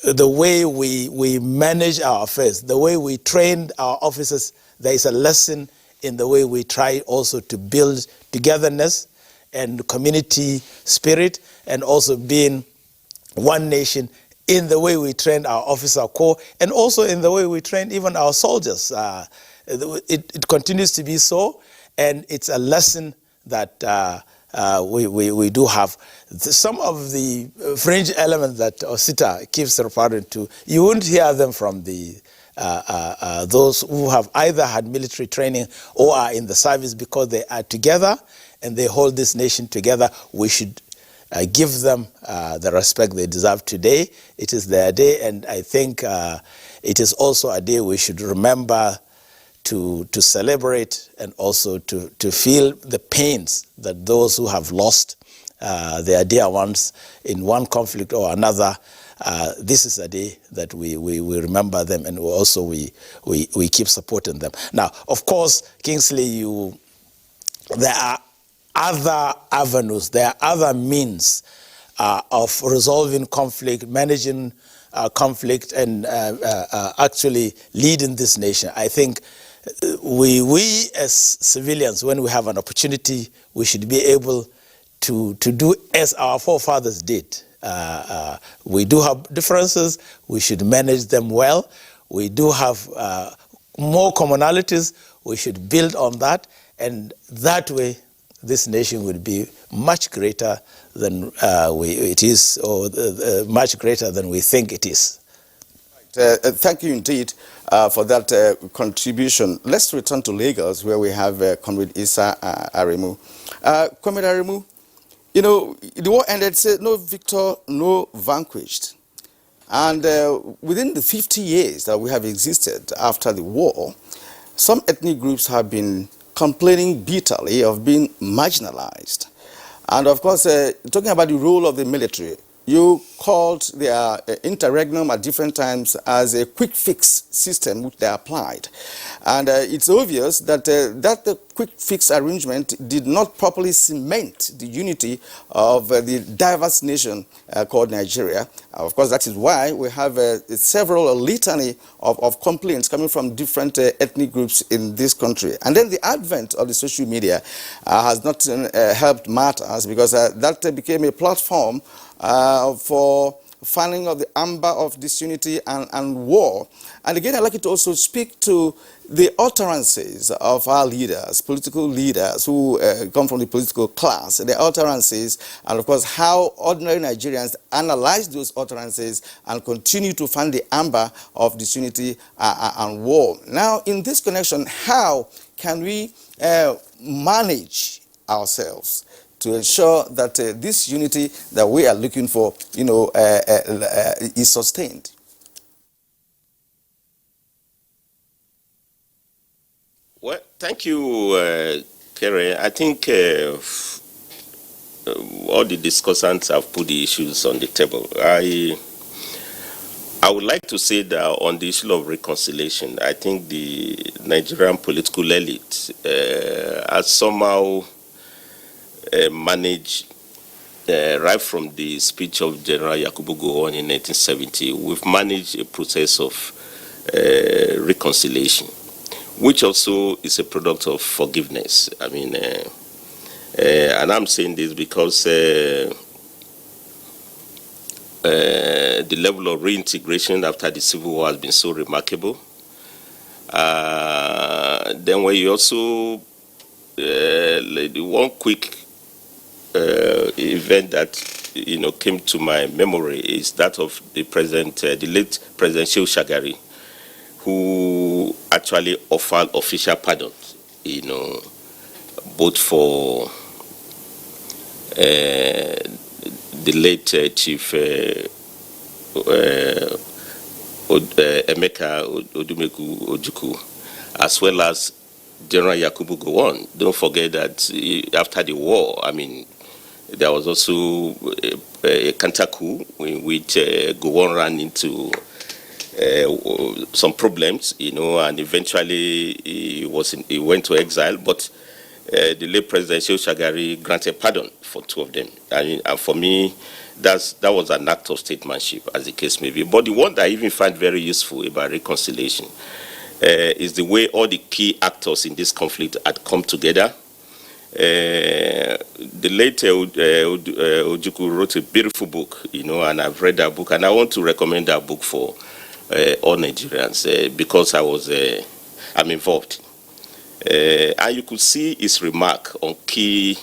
the way we manage our affairs, the way we train our officers, there is a lesson in the way we try also to build togetherness and community spirit, and also being one nation in the way we train our officer corps, and also in the way we train even our soldiers. It continues to be so, and it's a lesson that we do have. Some of the fringe elements that Osita keeps referring to, you won't hear them from the those who have either had military training or are in the service, because they are together and they hold this nation together. We should give them the respect they deserve today. It is their day, and I think it is also a day we should remember to celebrate, and also to feel the pains that those who have lost their dear ones in one conflict or another. This is a day that we remember them, and also we keep supporting them. Now, of course, Kingsley, there are other avenues, there are other means of resolving conflict, managing conflict, and actually leading this nation. I think we as civilians, when we have an opportunity, we should be able to do as our forefathers did. We do have differences, we should manage them well. We do have more commonalities, we should build on that, and that way this nation would be much greater than it is, or much greater than we think it is. Thank you indeed for that contribution. Let's return to Lagos, where we have Comrade Isa Aremu. Comrade Aremu, you know, the war ended, said no victor, no vanquished. And within the 50 years that we have existed after the war, some ethnic groups have been complaining bitterly of being marginalized. And of course, talking about the role of the military, you called their interregnum at different times as a quick fix system which they applied. And it's obvious that that quick fix arrangement did not properly cement the unity of the diverse nation called Nigeria. Of course, that is why we have several litany of complaints coming from different ethnic groups in this country. And then the advent of the social media has not helped matters, because that became a platform for fanning of the amber of disunity and war. And again, I'd like you to also speak to the utterances of our leaders, political leaders who come from the political class, the utterances, and of course how ordinary Nigerians analyze those utterances and continue to fan the amber of disunity and war. Now, in this connection, how can we manage ourselves to ensure that this unity that we are looking for, is sustained? Well, thank you, Kere. I think all the discussants have put the issues on the table. I would like to say that on the issue of reconciliation, I think the Nigerian political elite has somehow managed, right from the speech of General Yakubu Gowon in 1970, we've managed a process of reconciliation, which also is a product of forgiveness. I mean, and I'm saying this because the level of reintegration after the Civil War has been so remarkable. Then when you also, one quick event that came to my memory is that of the late President Shehu Shagari, who actually offered official pardon, both for the late Chief Emeka Odumeku Ojukwu, as well as General Yakubu Gowon. Don't forget that after the war, I mean, there was also a counter coup in which Gowon ran into some problems, and eventually he went to exile. But the late President Shehu Shagari granted pardon for 2 of them. And for me, that was an act of statesmanship, as the case may be. But the one that I even find very useful about reconciliation is the way all the key actors in this conflict had come together. The late Ojukwu wrote a beautiful book, and I've read that book, and I want to recommend that book for all Nigerians because I'm involved. And you could see his remark on key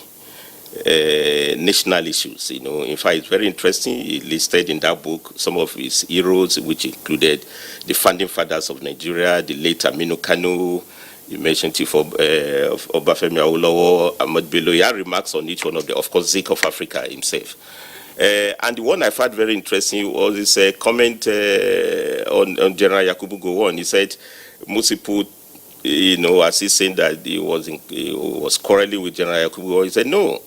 national issues. In fact, it's very interesting. He listed in that book some of his heroes, which included the founding fathers of Nigeria, the late Aminu Kano. You mentioned Chief of Obafemi Awolowo, Ahmad Bello. He had remarks on each one of them. Of course, Zik of Africa himself. And the one I found very interesting was his comment on General Yakubu Gowon. He said, most people, as he's saying that he was quarreling with General Yakubu Gowon, he said, no,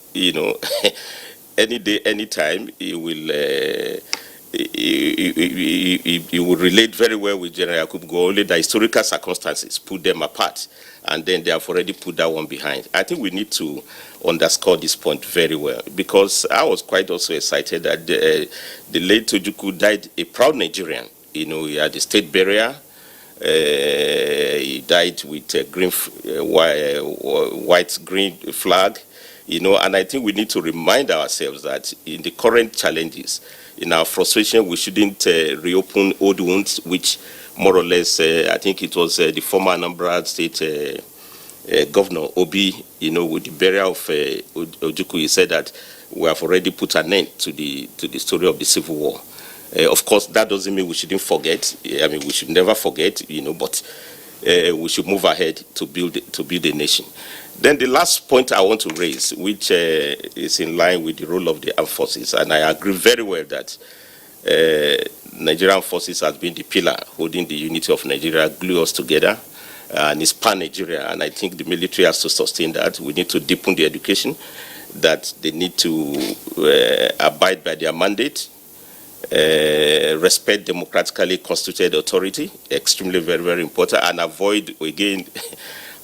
any day, any time, he will relate very well with General Yakubu Gowon. Only the historical circumstances put them apart, and then they have already put that one behind. I think we need to underscore this point very well, because I was quite also excited that the late Ojukwu died a proud Nigerian. He had a state burial. He died with a white-green flag. And I think we need to remind ourselves that in the current challenges, in our frustration, we shouldn't reopen old wounds, which more or less, I think it was the former Anambra State Governor Obi, with the burial of Ojukwu, he said that we have already put an end to the story of the Civil War. Of course, that doesn't mean we shouldn't forget. I mean, we should never forget, but we should move ahead to build a nation. Then the last point I want to raise, which is in line with the role of the armed forces, and I agree very well that Nigerian forces has been the pillar holding the unity of Nigeria, glue us together, and it's pan-Nigeria, and I think the military has to sustain that. We need to deepen the education, that they need to abide by their mandate, respect democratically constituted authority, extremely very, very important, and avoid, again,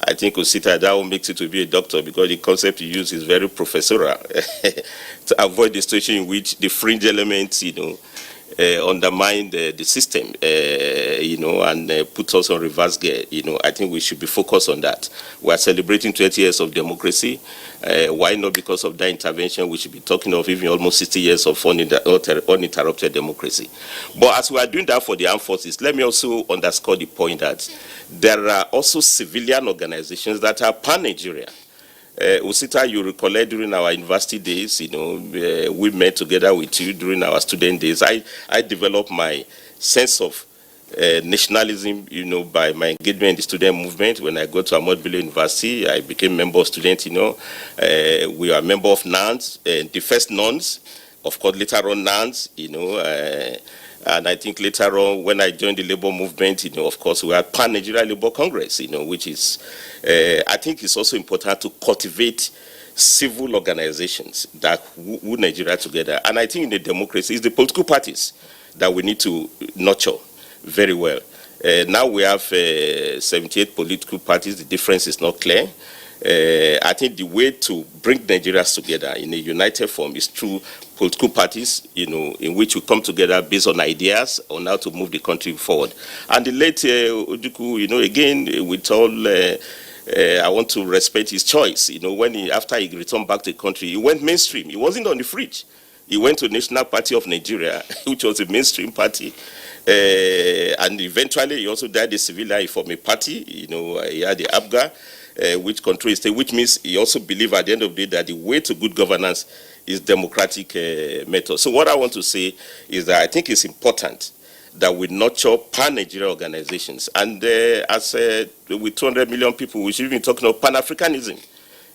I think Osita, that will make it to be a doctor, because the concept you use is very professorial, to avoid the situation in which the fringe elements, undermine the system, and put us on reverse gear. I think we should be focused on that. We are celebrating 20 years of democracy. Why not? Because of that intervention, we should be talking of even almost 60 years of uninterrupted democracy. But as we are doing that for the armed forces, let me also underscore the point that there are also civilian organizations that are pan-Nigeria. Osita, you recollect during our university days, we met together with you during our student days. I developed my sense of nationalism, by my engagement in the student movement. When I got to Ahmad Bello University, I became a member of students, we are a member of NANS, the first NANS, of course, later on NANS, and I think later on, when I joined the labor movement, of course, we had Pan-Nigeria Labour Congress, which is, I think it's also important to cultivate civil organizations that would Nigeria together. And I think in the democracy, it's the political parties that we need to nurture very well. Now we have 78 political parties. The difference is not clear. I think the way to bring Nigerians together in a united form is through political parties, in which we come together based on ideas on how to move the country forward. And the late Ojukwu, again, with all, I want to respect his choice. After he returned back to the country, he went mainstream. He wasn't on the fringe. He went to National Party of Nigeria, which was a mainstream party. And eventually, he also died a civilian. He formed a party. He had the Abuja, which controls state, which means he also believed at the end of the day that the way to good governance is democratic method. So what I want to say is that I think it's important that we nurture pan-Nigeria organizations. And as with 200 million people, we should be talking of Pan-Africanism.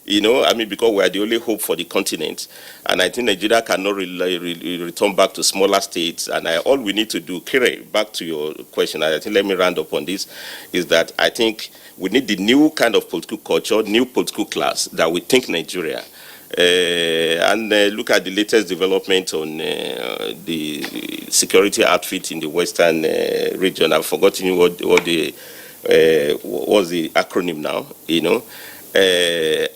Because we are the only hope for the continent. And I think Nigeria cannot return back to smaller states. And all we need to do, Kire, back to your question, I think let me round up on this, is that I think we need the new kind of political culture, new political class that we think Nigeria And look at the latest development on the security outfit in the western region. I've forgotten what the what's the acronym now.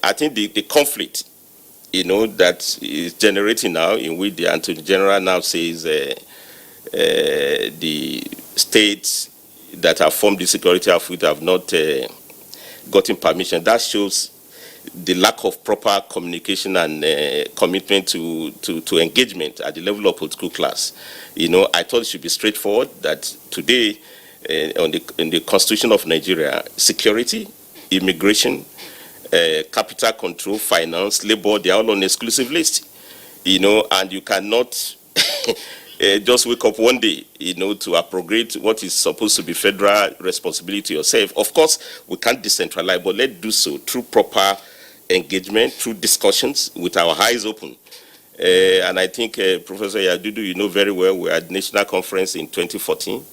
I think the conflict, that is generating now, in which the Attorney General now says the states that have formed the security outfit have not gotten permission. That shows the lack of proper communication and commitment to engagement at the level of political class. I thought it should be straightforward that today, in the Constitution of Nigeria, security, immigration, capital control, finance, labor, they are all on an exclusive list. And you cannot just wake up one day, to abrogate what is supposed to be federal responsibility yourself. Of course, we can't decentralize, but let's do so through proper engagement, through discussions with our eyes open. And I think, Professor Yadudu, you know very well, we were at the National Conference in 2014,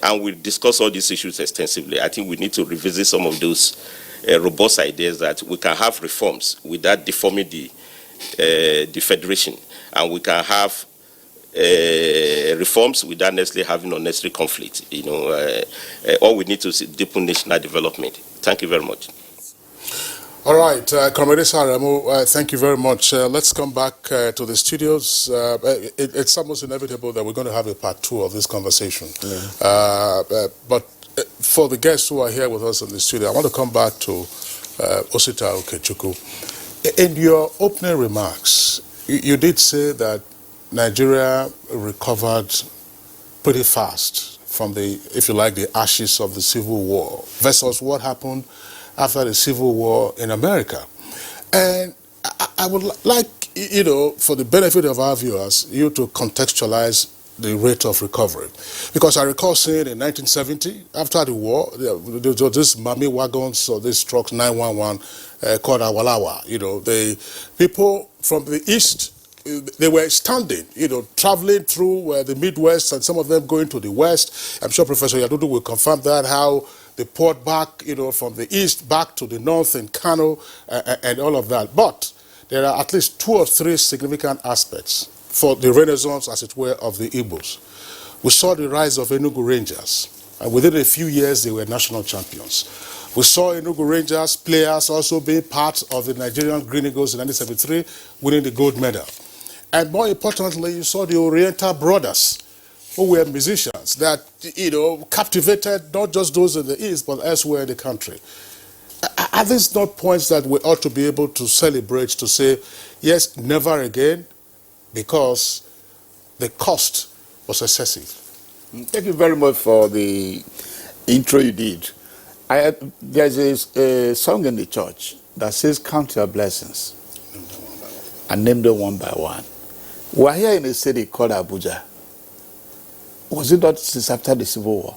and we discussed all these issues extensively. I think we need to revisit some of those robust ideas that we can have reforms without deforming the federation, and we can have reforms without necessarily having unnecessary conflict. All we need to see deepen national development. Thank you very much. All right, Comrade Saramo, thank you very much. Let's come back to the studios. It's almost inevitable that we're going to have a part 2 of this conversation. But for the guests who are here with us in the studio, I want to come back to Osita Okechukwu. In your opening remarks, you did say that Nigeria recovered pretty fast from the, if you like, the ashes of the Civil War versus what happened after the Civil War in America. And I would like, for the benefit of our viewers, you to contextualize the rate of recovery. Because I recall saying in 1970, after the war, there were these Mami wagons or these trucks, 911, called Awalawa. The people from the east, they were standing, traveling through the Midwest, and some of them going to the West. I'm sure Professor Yadudu will confirm that, how they poured back, from the east back to the north in Kano and all of that. But there are at least 2 or 3 significant aspects for the renaissance, as it were, of the Igbos. We saw the rise of Enugu Rangers, and within a few years they were national champions. We saw Enugu Rangers players also being part of the Nigerian Green Eagles in 1973, winning the gold medal. And more importantly, you saw the Oriental Brothers, who were musicians that, captivated not just those in the East, but elsewhere in the country. Are these not points that we ought to be able to celebrate, to say, yes, never again, because the cost was excessive? Thank you very much for the intro you did. There's a song in the church that says, count your blessings and name them one by one. We're here in a city called Abuja. Was it not since after the Civil War?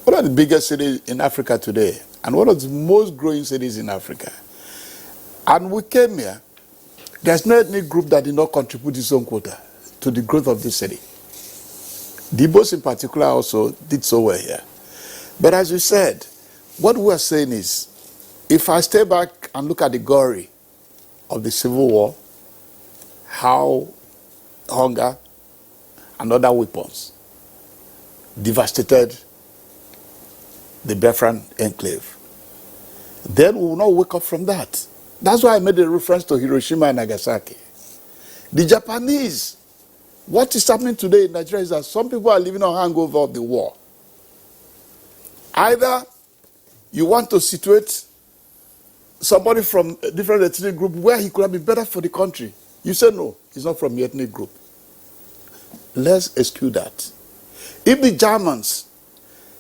One of the biggest cities in Africa today, and one of the most growing cities in Africa. And we came here, there's no ethnic group that did not contribute its own quota to the growth of this city. The Igbos in particular also did so well here. But as you said, what we are saying is, if I stay back and look at the glory of the Civil War, how hunger and other weapons devastated the Biafran enclave, then we will not wake up from that. That's why I made a reference to Hiroshima and Nagasaki. The Japanese, what is happening today in Nigeria is that some people are living on hangover of the war. Either you want to situate somebody from a different ethnic group where he could have been better for the country. You say no, he's not from the ethnic group. Let's exclude that. If the Germans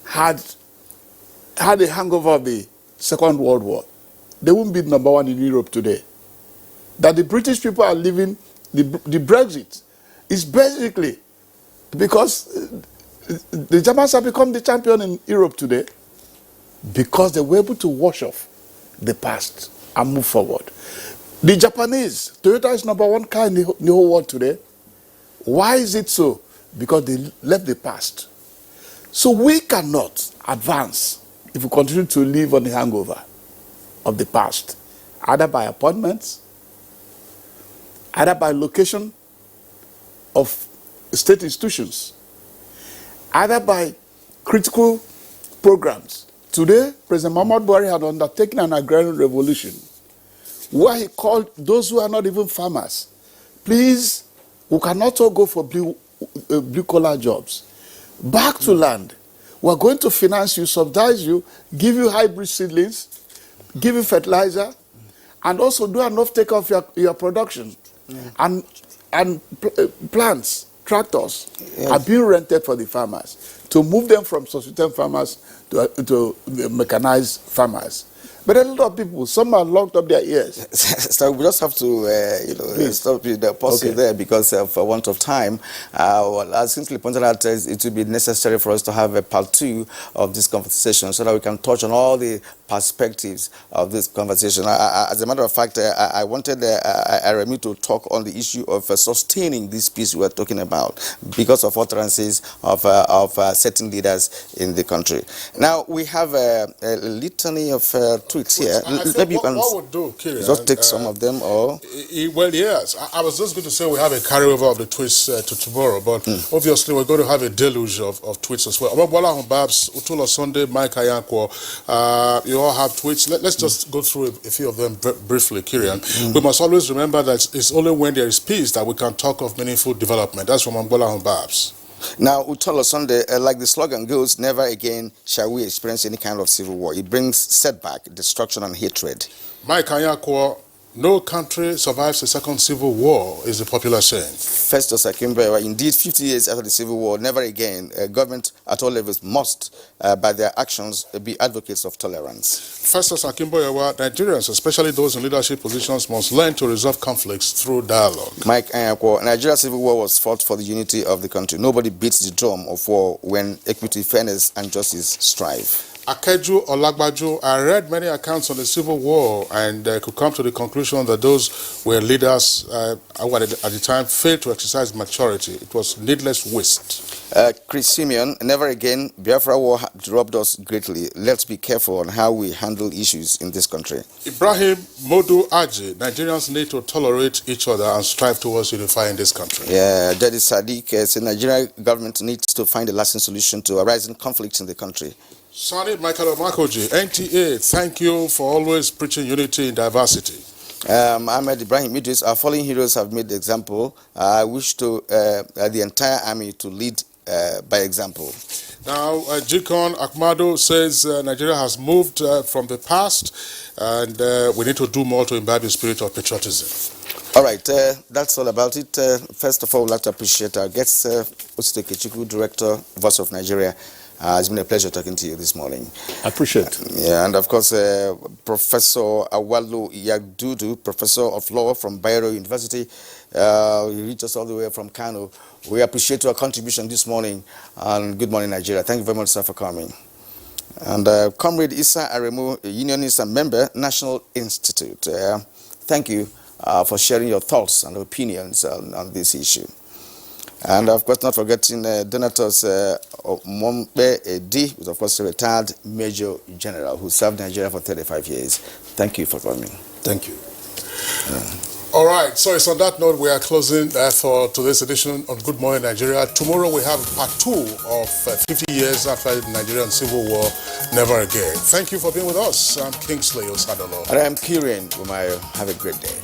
had a hangover of the Second World War, they wouldn't be number 1 in Europe today. That the British people are living, the Brexit is basically because the Germans have become the champion in Europe today because they were able to wash off the past and move forward. The Japanese, Toyota is number 1 car in the whole world today. Why is it so? Because they left the past. So we cannot advance if we continue to live on the hangover of the past either by appointments, either by location of state institutions, either by critical programs. Today, President Muhammadu Buhari had undertaken an agrarian revolution where he called those who are not even farmers, please, we cannot all go for blue-collar jobs. Back to land. We're going to finance you, subsidize you, give you hybrid seedlings, give you fertilizer, and also do enough take off your production. And plants, tractors are being rented for the farmers to move them from subsistence farmers to mechanized farmers. But a lot of people, some are locked up their ears. So we just have to, stop the pause there because of want of time. Well, as Kingsley pointed out, it will be necessary for us to have a part 2 of this conversation so that we can touch on all the perspectives of this conversation. As a matter of fact, I wanted Remy to talk on the issue of sustaining this peace we are talking about because of utterances of certain leaders in the country. Now, we have a litany of tweets here. Maybe you can just take some of them, or... Well, yes. I was just going to say we have a carryover of the tweets to tomorrow, but obviously we're going to have a deluge of tweets as well. Omobola Babs, Utulo Sunday, Mike Ayankwo, you all have tweets. Let's just go through a few of them briefly, Kirian. We must always remember that it's only when there is peace that we can talk of meaningful development. That's from Omobola Babs. Now, Utolo Sunday, like the slogan goes, never again shall we experience any kind of civil war. It brings setback, destruction, and hatred. Mike Anyakwo, no country survives a second civil war, is the popular saying. Festus Akimbewa, indeed, 50 years after the civil war, never again. Government at all levels must, by their actions, be advocates of tolerance. Festus Akimbewa, Nigerians, especially those in leadership positions, must learn to resolve conflicts through dialogue. Mike Anyakwo, Nigeria's civil war was fought for the unity of the country. Nobody beats the drum of war when equity, fairness, and justice strive. Akeju Olagbaju, I read many accounts on the Civil War and could come to the conclusion that those were leaders who at the time failed to exercise maturity. It was needless waste. Chris Simeon, never again. Biafra war robbed us greatly. Let's be careful on how we handle issues in this country. Ibrahim Modu Aji, Nigerians need to tolerate each other and strive towards unifying this country. Yeah, Daddy Sadiq says the Nigerian government needs to find a lasting solution to arising conflicts in the country. Sonny Michael Omakoji, NTA, thank you for always preaching unity in diversity. Ahmed Ibrahim Idris, our fallen heroes have made the example. I wish to the entire army to lead by example. Now, Jikon Akmado says Nigeria has moved from the past and we need to do more to imbibe the spirit of patriotism. All right, that's all about it. First of all, I'd like to appreciate our guest, Ositeke Chukwu, Director, Voice of Nigeria. It's been a pleasure talking to you this morning. I appreciate it. Yeah, and of course, Professor Awalu Yagdudu, Professor of Law from Bayero University. You reached us all the way from Kano. We appreciate your contribution this morning. And good morning, Nigeria. Thank you very much, sir, for coming. And Comrade Issa Aremu, Unionist and member, National Institute. Thank you for sharing your thoughts and opinions on this issue. And of course, not forgetting Donatus Mombe Edi, who is of course a retired Major General who served Nigeria for 35 years. Thank you for coming. Thank you. All right, so it's on that note we are closing for today's edition of Good Morning Nigeria. Tomorrow we have part 2 of 50 years after the Nigerian Civil War, Never Again. Thank you for being with us. I'm Kingsley Osadolo. And I'm Kirian Umayo. Have a great day.